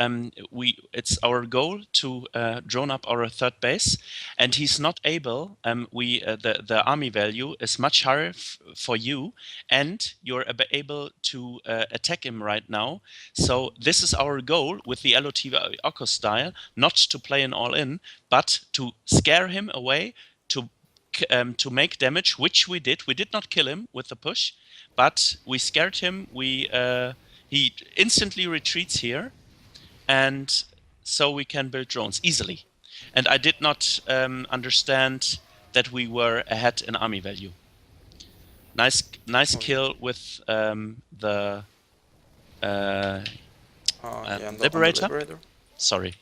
it's our goal to drone up our third base, and he's not able. The army value is much higher for you, and you're able to attack him right now. So this is our goal with the LotV Okkostyle, not to play an all-in, but to scare him away, to make damage, which we did. We did not kill him with the push, but we scared him. He instantly retreats here, and so we can build drones easily. And I did not understand that we were ahead in army value. Nice kill with the yeah, Liberator. Sorry.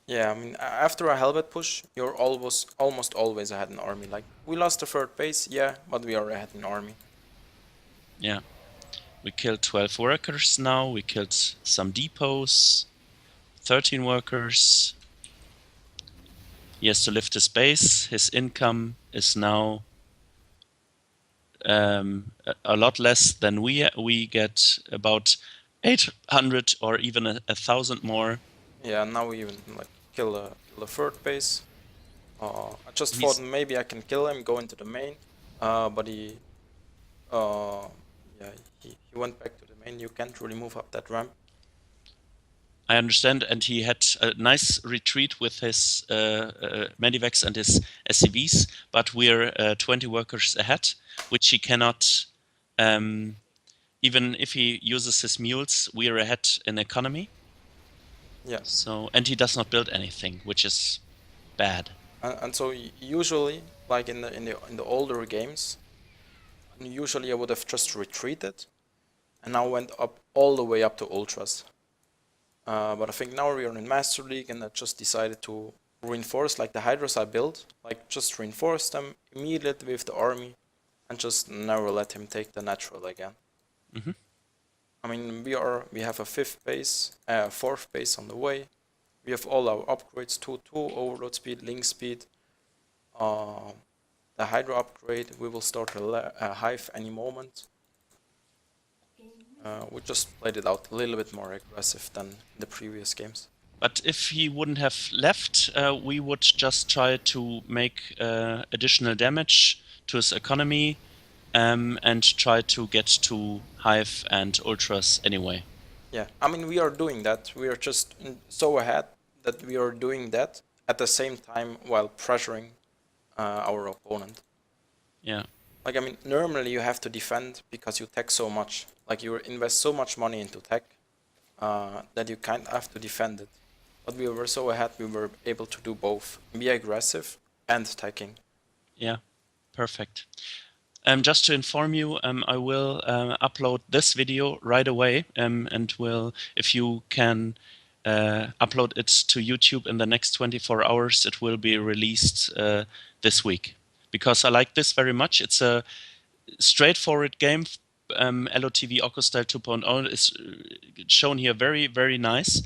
Yeah, I mean, after a Helvet push, you're almost always ahead in army. Like, we lost the third base, yeah, but we are ahead in army. Yeah. We killed 12 workers now. We killed some depots. 13 workers. He has to lift his base. His income is now a lot less than we get about 800 or even 1,000 more. Yeah, now we even like kill a third base. I just He's, thought maybe I can kill him, go into the main, but uh, yeah, he went back to the main. You can't really move up that ramp. I understand, and he had a nice retreat with his Medivacs and his SCVs, but we're 20 workers ahead, which he cannot. Even if he uses his mules, we are ahead in economy. Yeah. So, and he does not build anything, which is bad. And so usually, like in the older games, usually I would have just retreated, and now went up all the way up to ultras. But I think now we are in Master League, and I just decided to reinforce like the Hydras I built, like just reinforce them immediately with the army, and just never let him take the natural again. Mhm. I mean, we have a fourth base on the way. We have all our upgrades: 2-2, overload speed, link speed, the Hydra upgrade. We will start a hive any moment. We just played it out a little bit more aggressive than the previous games. But if he wouldn't have left, we would just try to make additional damage to his economy and try to get to Hive and Ultras anyway. Yeah, I mean, we are doing that. We are just so ahead that we are doing that at the same time while pressuring our opponent. Yeah. Like, I mean, normally you have to defend because you tech so much. Like, you invest so much money into tech that you kind of have to defend it. But we were so ahead, we were able to do both: be aggressive and teching. Yeah, perfect. Just to inform you, I will upload this video right away, and will, if you can upload it to YouTube in the next 24 hours, it will be released this week. Because I like this very much. It's a straightforward game. LotV Okkostyle 2.0 is shown here very, very nice.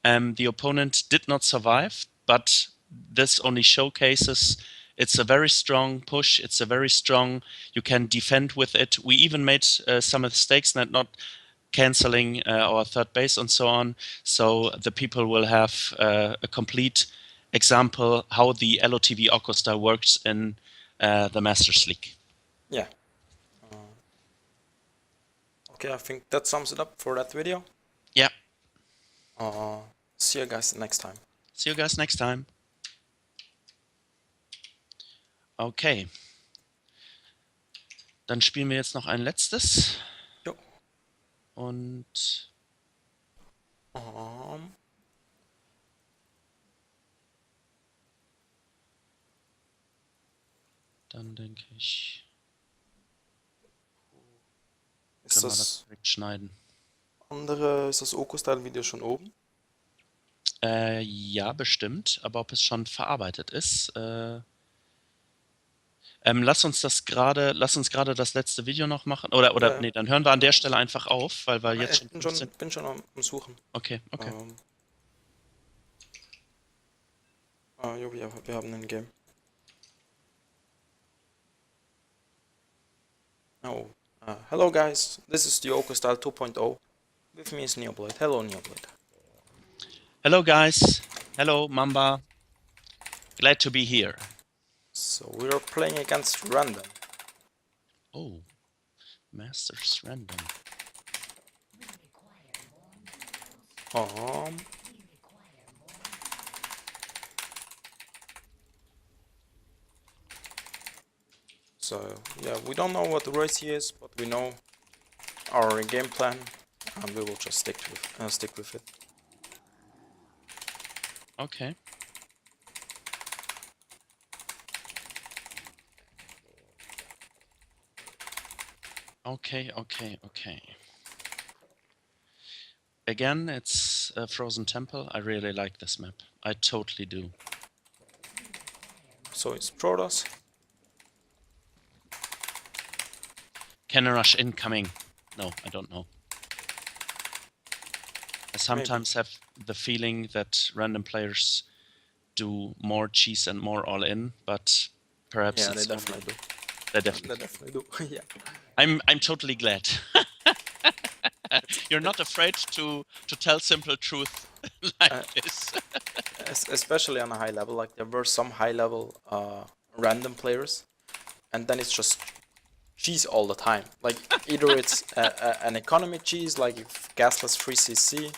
The opponent did not survive, but this only showcases it's a very strong push. It's a very strong, you can defend with it. We even made some mistakes, not canceling our third base and so on. So the people will have a complete example how the LotV Okkostyle works in the Masters League. Yeah. Okay, I think that sums it up for that video. Yeah. See you guys next time. See you guys next time. Okay. Dann spielen wir jetzt noch ein letztes. Jo. Und dann denke ich, können wir das direkt schneiden. Ist das Okkostyle-Video schon oben? Ja, bestimmt. Aber ob es schon verarbeitet ist, lass uns gerade das letzte Video noch machen. Oder Ja. nee, dann hören wir an der Stelle einfach auf, weil wir jetzt schon bin schon am Suchen. Okay. Jo, wir haben ein Game. Oh, hello guys, this is the Okkostyle 2.0. With me is Neoblade. Hello, Neoblade. Hello guys. Hello Mamba. Glad to be here. So we are playing against Random. Oh, Masters Random. So yeah, we don't know what the race he is, but we know our game plan, and we will just stick with it. Okay. Okay. Again, it's a Frozen Temple. I really like this map. I totally do. So it's Protoss. Cannon rush incoming. No, I don't know. I sometimes have the feeling that random players do more cheese and more all in, but perhaps yeah, it's they definitely do. They They definitely. definitely do. Yeah. I'm totally glad. You're not afraid to tell simple truth like Uh, this. Especially on a high level, like there were some high level random players, and then it's just cheese all the time. Like either it's an economy cheese, like if gasless 3cc,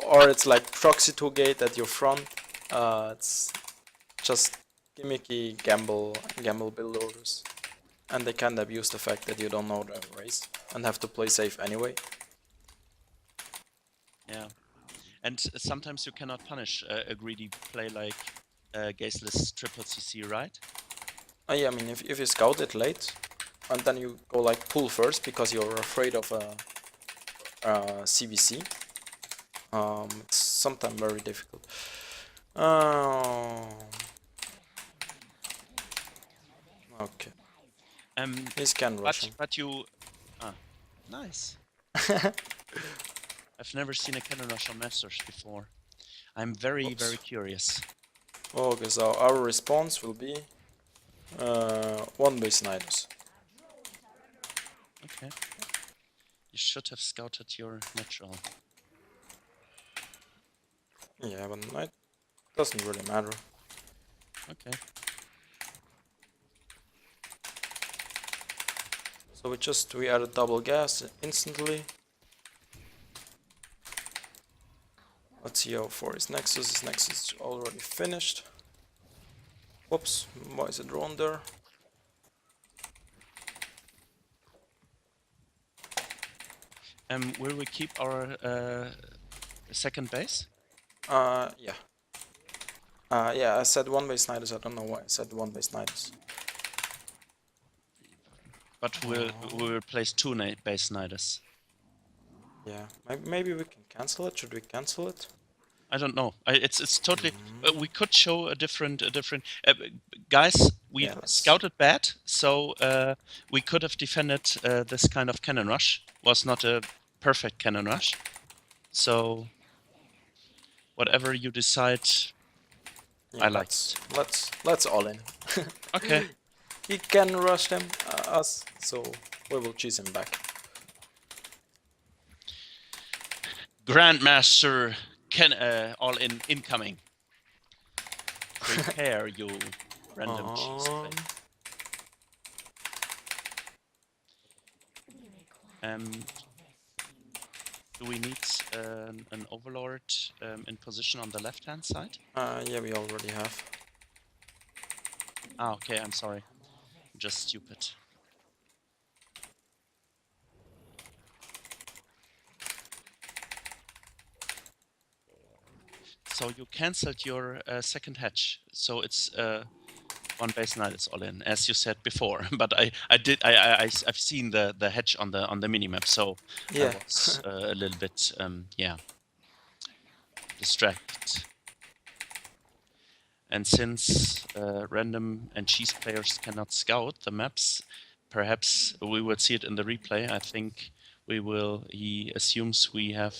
or it's like proxy 2 gate at your front. It's just gimmicky gamble build orders, and they can't abuse the fact that you don't know the race and have to play safe anyway. Yeah, and sometimes you cannot punish a greedy play like Gazeless triple CC, right? Yeah, I mean if you scout it late, and then you go like pull first because you're afraid of a CVC. It's sometimes very difficult. Okay, he's can rushing. But you, ah, nice. I've never seen a cannon rush on Masters before. I'm very Oops. curious. Okay, so our response will be one base Nidus. Okay. You should have scouted your natural. Yeah, but it doesn't really matter. Okay. So we added double gas instantly. Let's see how far his Nexus. His Nexus is already finished. Whoops, why is it drawn there? Will we keep our second base? Yeah. Yeah, I said one base Nidus. I don't know why I said one base Nidus. But we'll place two base Nidus. Yeah, maybe we can cancel it. Should we cancel it? I don't know. It's totally. We could show a different. Guys, we Yeah, scouted bad, so we could have defended this kind of cannon rush. Was not a perfect cannon rush. So whatever you decide, yeah, I like it. let's all in. Okay. He can rush them us, so we will choose him back. Grandmaster can all in incoming. Prepare you, random cheese play. Do we need an overlord in position on the left-hand side? Yeah, we already have. Ah, okay, I'm sorry. I'm just stupid. So you cancelled your second hatch, so it's one base knight is all in, as you said before. But I've seen the hatch on the minimap, so Yeah. I was a little bit yeah, distracted. And since random and cheese players cannot scout the maps, perhaps we will see it in the replay. I think we will. He assumes we have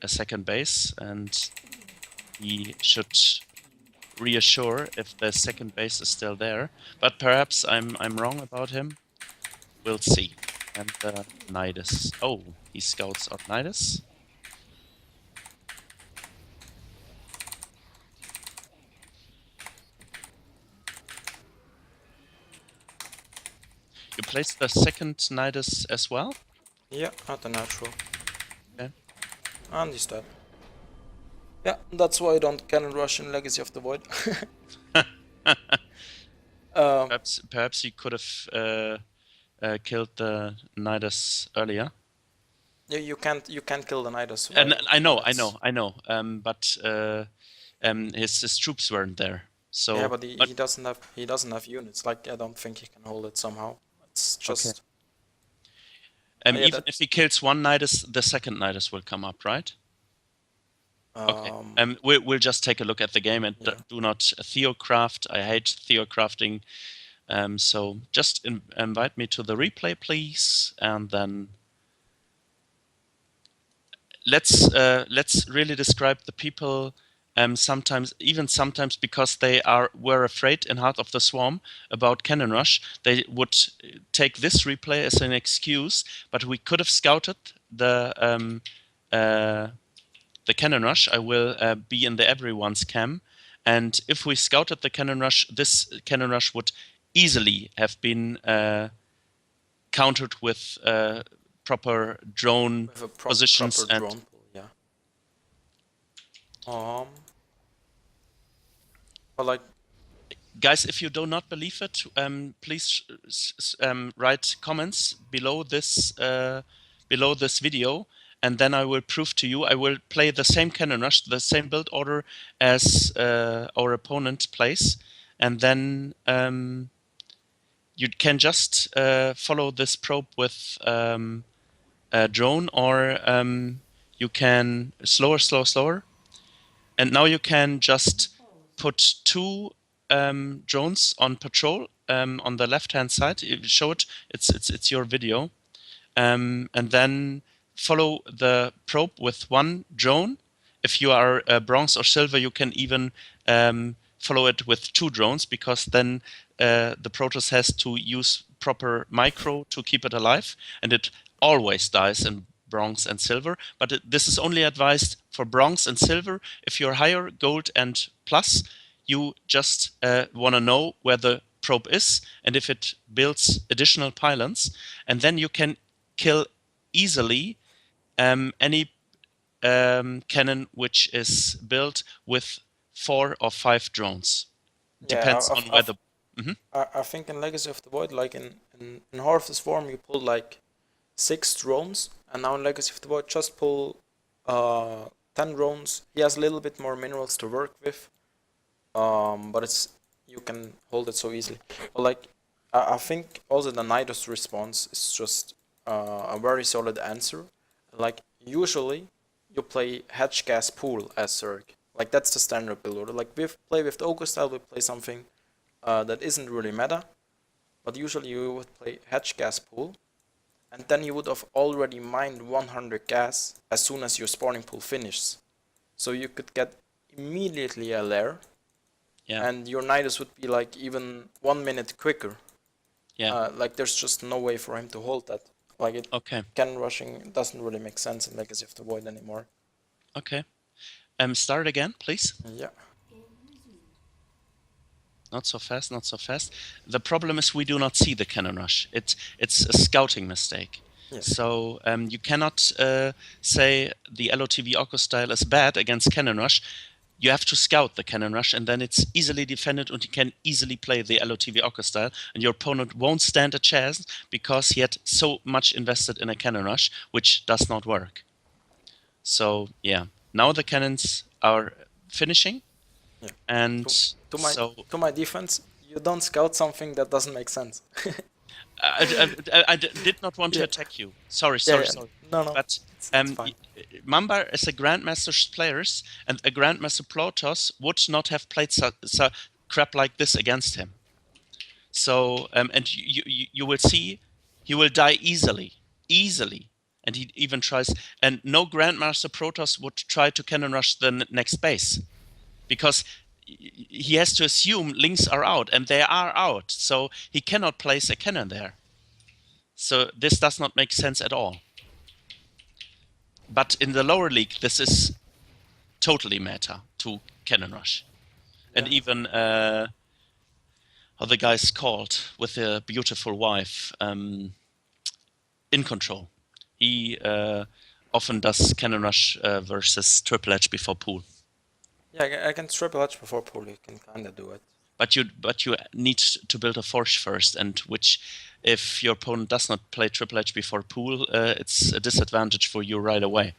a second base, and he should reassure if the second base is still there. But perhaps I'm wrong about him. We'll see. And Nidus. Oh, he scouts out Nidus. You placed the second Nidus as well? Yeah, not a natural. Okay. And he's dead. Yeah, that's why I don't cannon rush in Legacy of the Void. Perhaps you could have killed the Nidus earlier. Yeah, you can't kill the Nidus. And I know. But his troops weren't there. So yeah, but he doesn't have units. Like I don't think he can hold it somehow. It's just. Okay. Yeah, Even if he kills one Nidus, the second Nidus will come up, right? Okay. We'll just take a look at the game and do not theocraft. I hate theocrafting. So just invite me to the replay, please, and then let's really describe the people sometimes because they were afraid in Heart of the Swarm about cannon rush, they would take this replay as an excuse. But we could have scouted the cannon rush. I will be in the everyone's cam, and if we scouted the cannon rush, this cannon rush would easily have been countered with proper drone With a positions proper and drone pool, yeah. But like, guys, if you do not believe it, please write comments below this video, and then I will prove to you. I will play the same cannon rush, the same build order as our opponent plays, and then you can just follow this probe with a drone, or you can slower, and now you can just put two drones on patrol on the left-hand side. Show it. It's your video, and then follow the probe with one drone. If you are bronze or silver, you can even follow it with two drones, because then the Protoss has to use proper micro to keep it alive, and it always dies in bronze and silver. But this is only advised for bronze and silver. If you're higher, gold and plus, you just want to know where the probe is and if it builds additional pylons, and then you can kill easily any cannon which is built with 4 or 5 drones. Depends on where the... I think in Legacy of the Void, like in Heart of the Swarm, you pull like 6 drones, and now in Legacy of the Void, just pull 10 drones. He has a little bit more minerals to work with, but you can hold it so easily. But like, I think also the Nidus response is just a very solid answer. Like, usually you play Hedge Gas Pool as Zerg. Like, that's the standard build order. Like, play with the Okkostyle, we play something that isn't really meta, but usually you would play Hedge Gas Pool, and then you would have already mined 100 gas as soon as your spawning pool finishes. So you could get immediately a lair, and your Nidus would be like even 1 minute quicker. Like, there's just no way for him to hold that. Like, cannon rushing doesn't really make sense in Legacy of the Void anymore. Okay. Start again, please. Yeah. Not so fast, not so fast. The problem is we do not see the cannon rush. It's a scouting mistake. Yeah. So you cannot say the LotV Okkostyle is bad against cannon rush. You have to scout the cannon rush, and then it's easily defended, and you can easily play the LotV Okkostyle, and your opponent won't stand a chance because he had so much invested in a cannon rush, which does not work. So yeah, now the cannons are finishing. Yeah. And to my defense, you don't scout something that doesn't make sense. I did not want to attack you. Sorry. No. But Mamba is a Grandmaster's players, and a Grandmaster Protoss would not have played crap like this against him. So, and you will see, he will die easily. And he even tries, and no Grandmaster Protoss would try to cannon rush the next base, because he has to assume links are out, and they are out, so he cannot place a cannon there. So this does not make sense at all. But in the lower league, this is totally meta to cannon rush. Yeah. And even how the guy's called with a beautiful wife, in control. He often does cannon rush versus triple edge before pool. Yeah, against triple edge before pool, you can kinda do it. But you need to build a forge first, and which, if your opponent does not play triple edge before pool, it's a disadvantage for you right away.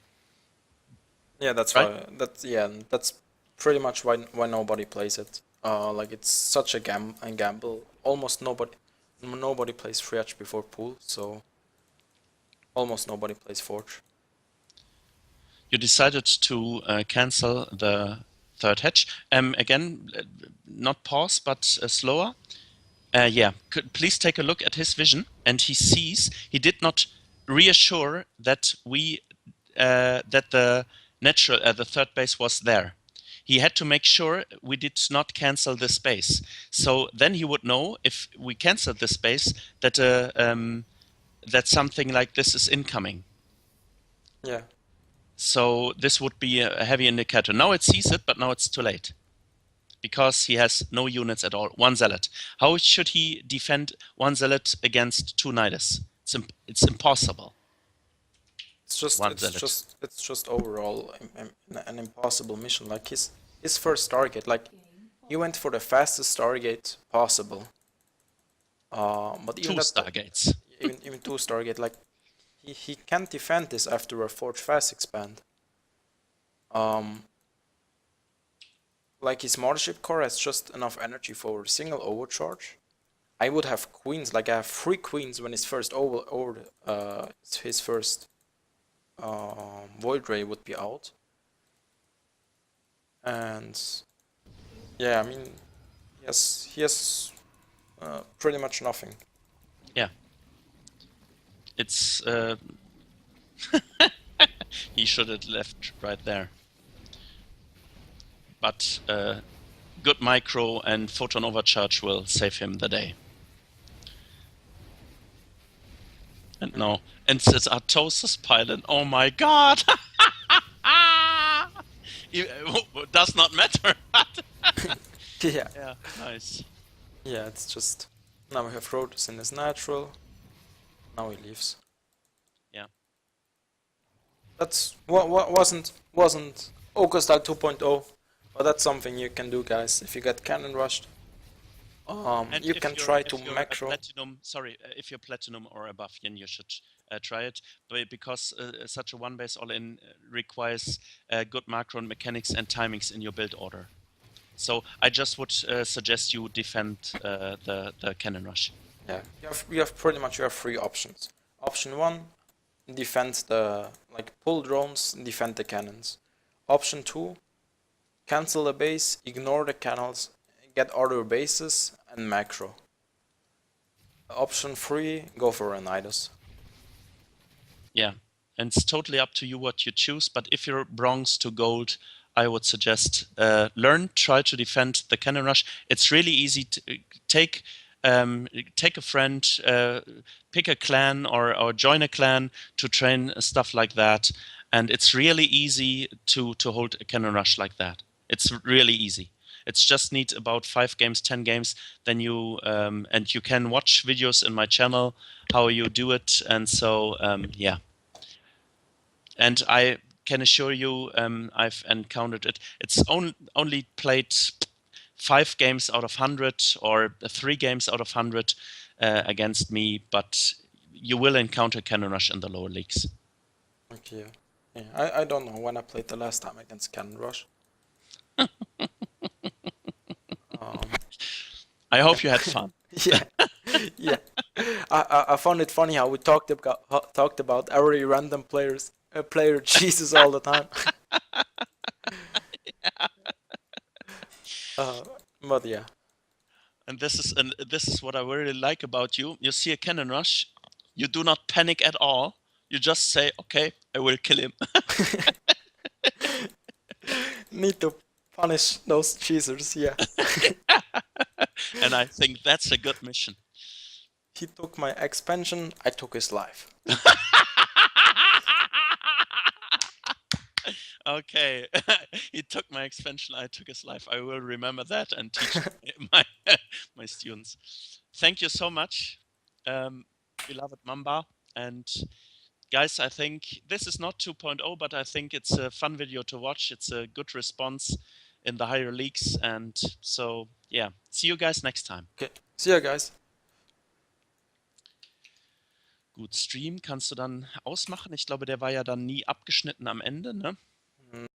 Yeah, that's right? That's pretty much why nobody plays it. Like, it's such a gamble. Almost nobody plays free edge before pool, so almost nobody plays forge. You decided to cancel the third hedge. Again, not pause, but slower. Yeah, please take a look at his vision, and he sees he did not reassure that that the natural the third base was there. he had to make sure we did not cancel the space. So then he would know if we canceled the space that that something like this is incoming. Yeah. So this would be a heavy indicator. Now it sees it, but now it's too late because he has no units at all. One zealot. How should he defend one zealot against two nidus? It's impossible. One zealot. It's just overall an impossible mission. Like his first target, like he went for the fastest target possible. But even Two that, stargates. even two stargate, like he can't defend this after a Forge Fast expand. Like his Mothership Core has just enough energy for a single overcharge. I would have queens, like I have 3 queens when his first his first Void Ray would be out. And yeah, I mean, he has pretty much nothing. Yeah. It's he should have left right there. But good micro and photon overcharge will save him the day. And no, and it's Artosis pilot. Oh my god! It does not matter. Yeah. Yeah, nice. Yeah, it's just now we have Rhodes in his natural. Now he leaves. Yeah. That's what wasn't Okkostyle 2.0, but that's something you can do, guys. If you get cannon rushed, And you if can you're, try if to you're a macro. platinum, sorry, if you're platinum or above, then you should try it. But because such a one base all in requires good macro and mechanics and timings in your build order. So I just would suggest you defend the cannon rush. Yeah, you have pretty much 3 options. Option 1, defend the pull drones, defend the cannons. Option 2, cancel the base, ignore the cannons, get other bases and macro. Option 3, go for a Nidus. Yeah, and it's totally up to you what you choose. But if you're bronze to gold, I would suggest try to defend the cannon rush. It's really easy to take a friend, pick a clan or join a clan to train stuff like that, and it's really easy to hold a cannon rush like that. It's really easy. It's just need about 5 games, 10 games. Then you and you can watch videos in my channel how you do it, and so yeah. And I can assure you, I've encountered it. It's only played 5 games out of 100 or 3 games out of 100 against me, but you will encounter Cannon Rush in the lower leagues. Okay, yeah. I don't know when I played the last time against Cannon Rush. I hope you had fun. Yeah, yeah. I found it funny how we talked about every random player Jesus all the time. But yeah. And this is what I really like about you. You see a Cannon Rush, you do not panic at all. You just say, okay, I will kill him. Need to punish those cheesers, yeah. And I think that's a good mission. He took my expansion, I took his life. Okay, he took my expansion, I took his life. I will remember that and teach my students. Thank you so much, beloved Mamba. And guys, I think this is not 2.0, but I think it's a fun video to watch. It's a good response in the higher leagues. And so, yeah, see you guys next time. Okay, see ya, guys. Gut, Stream kannst du dann ausmachen. Ich glaube, der war ja dann nie abgeschnitten am Ende, ne?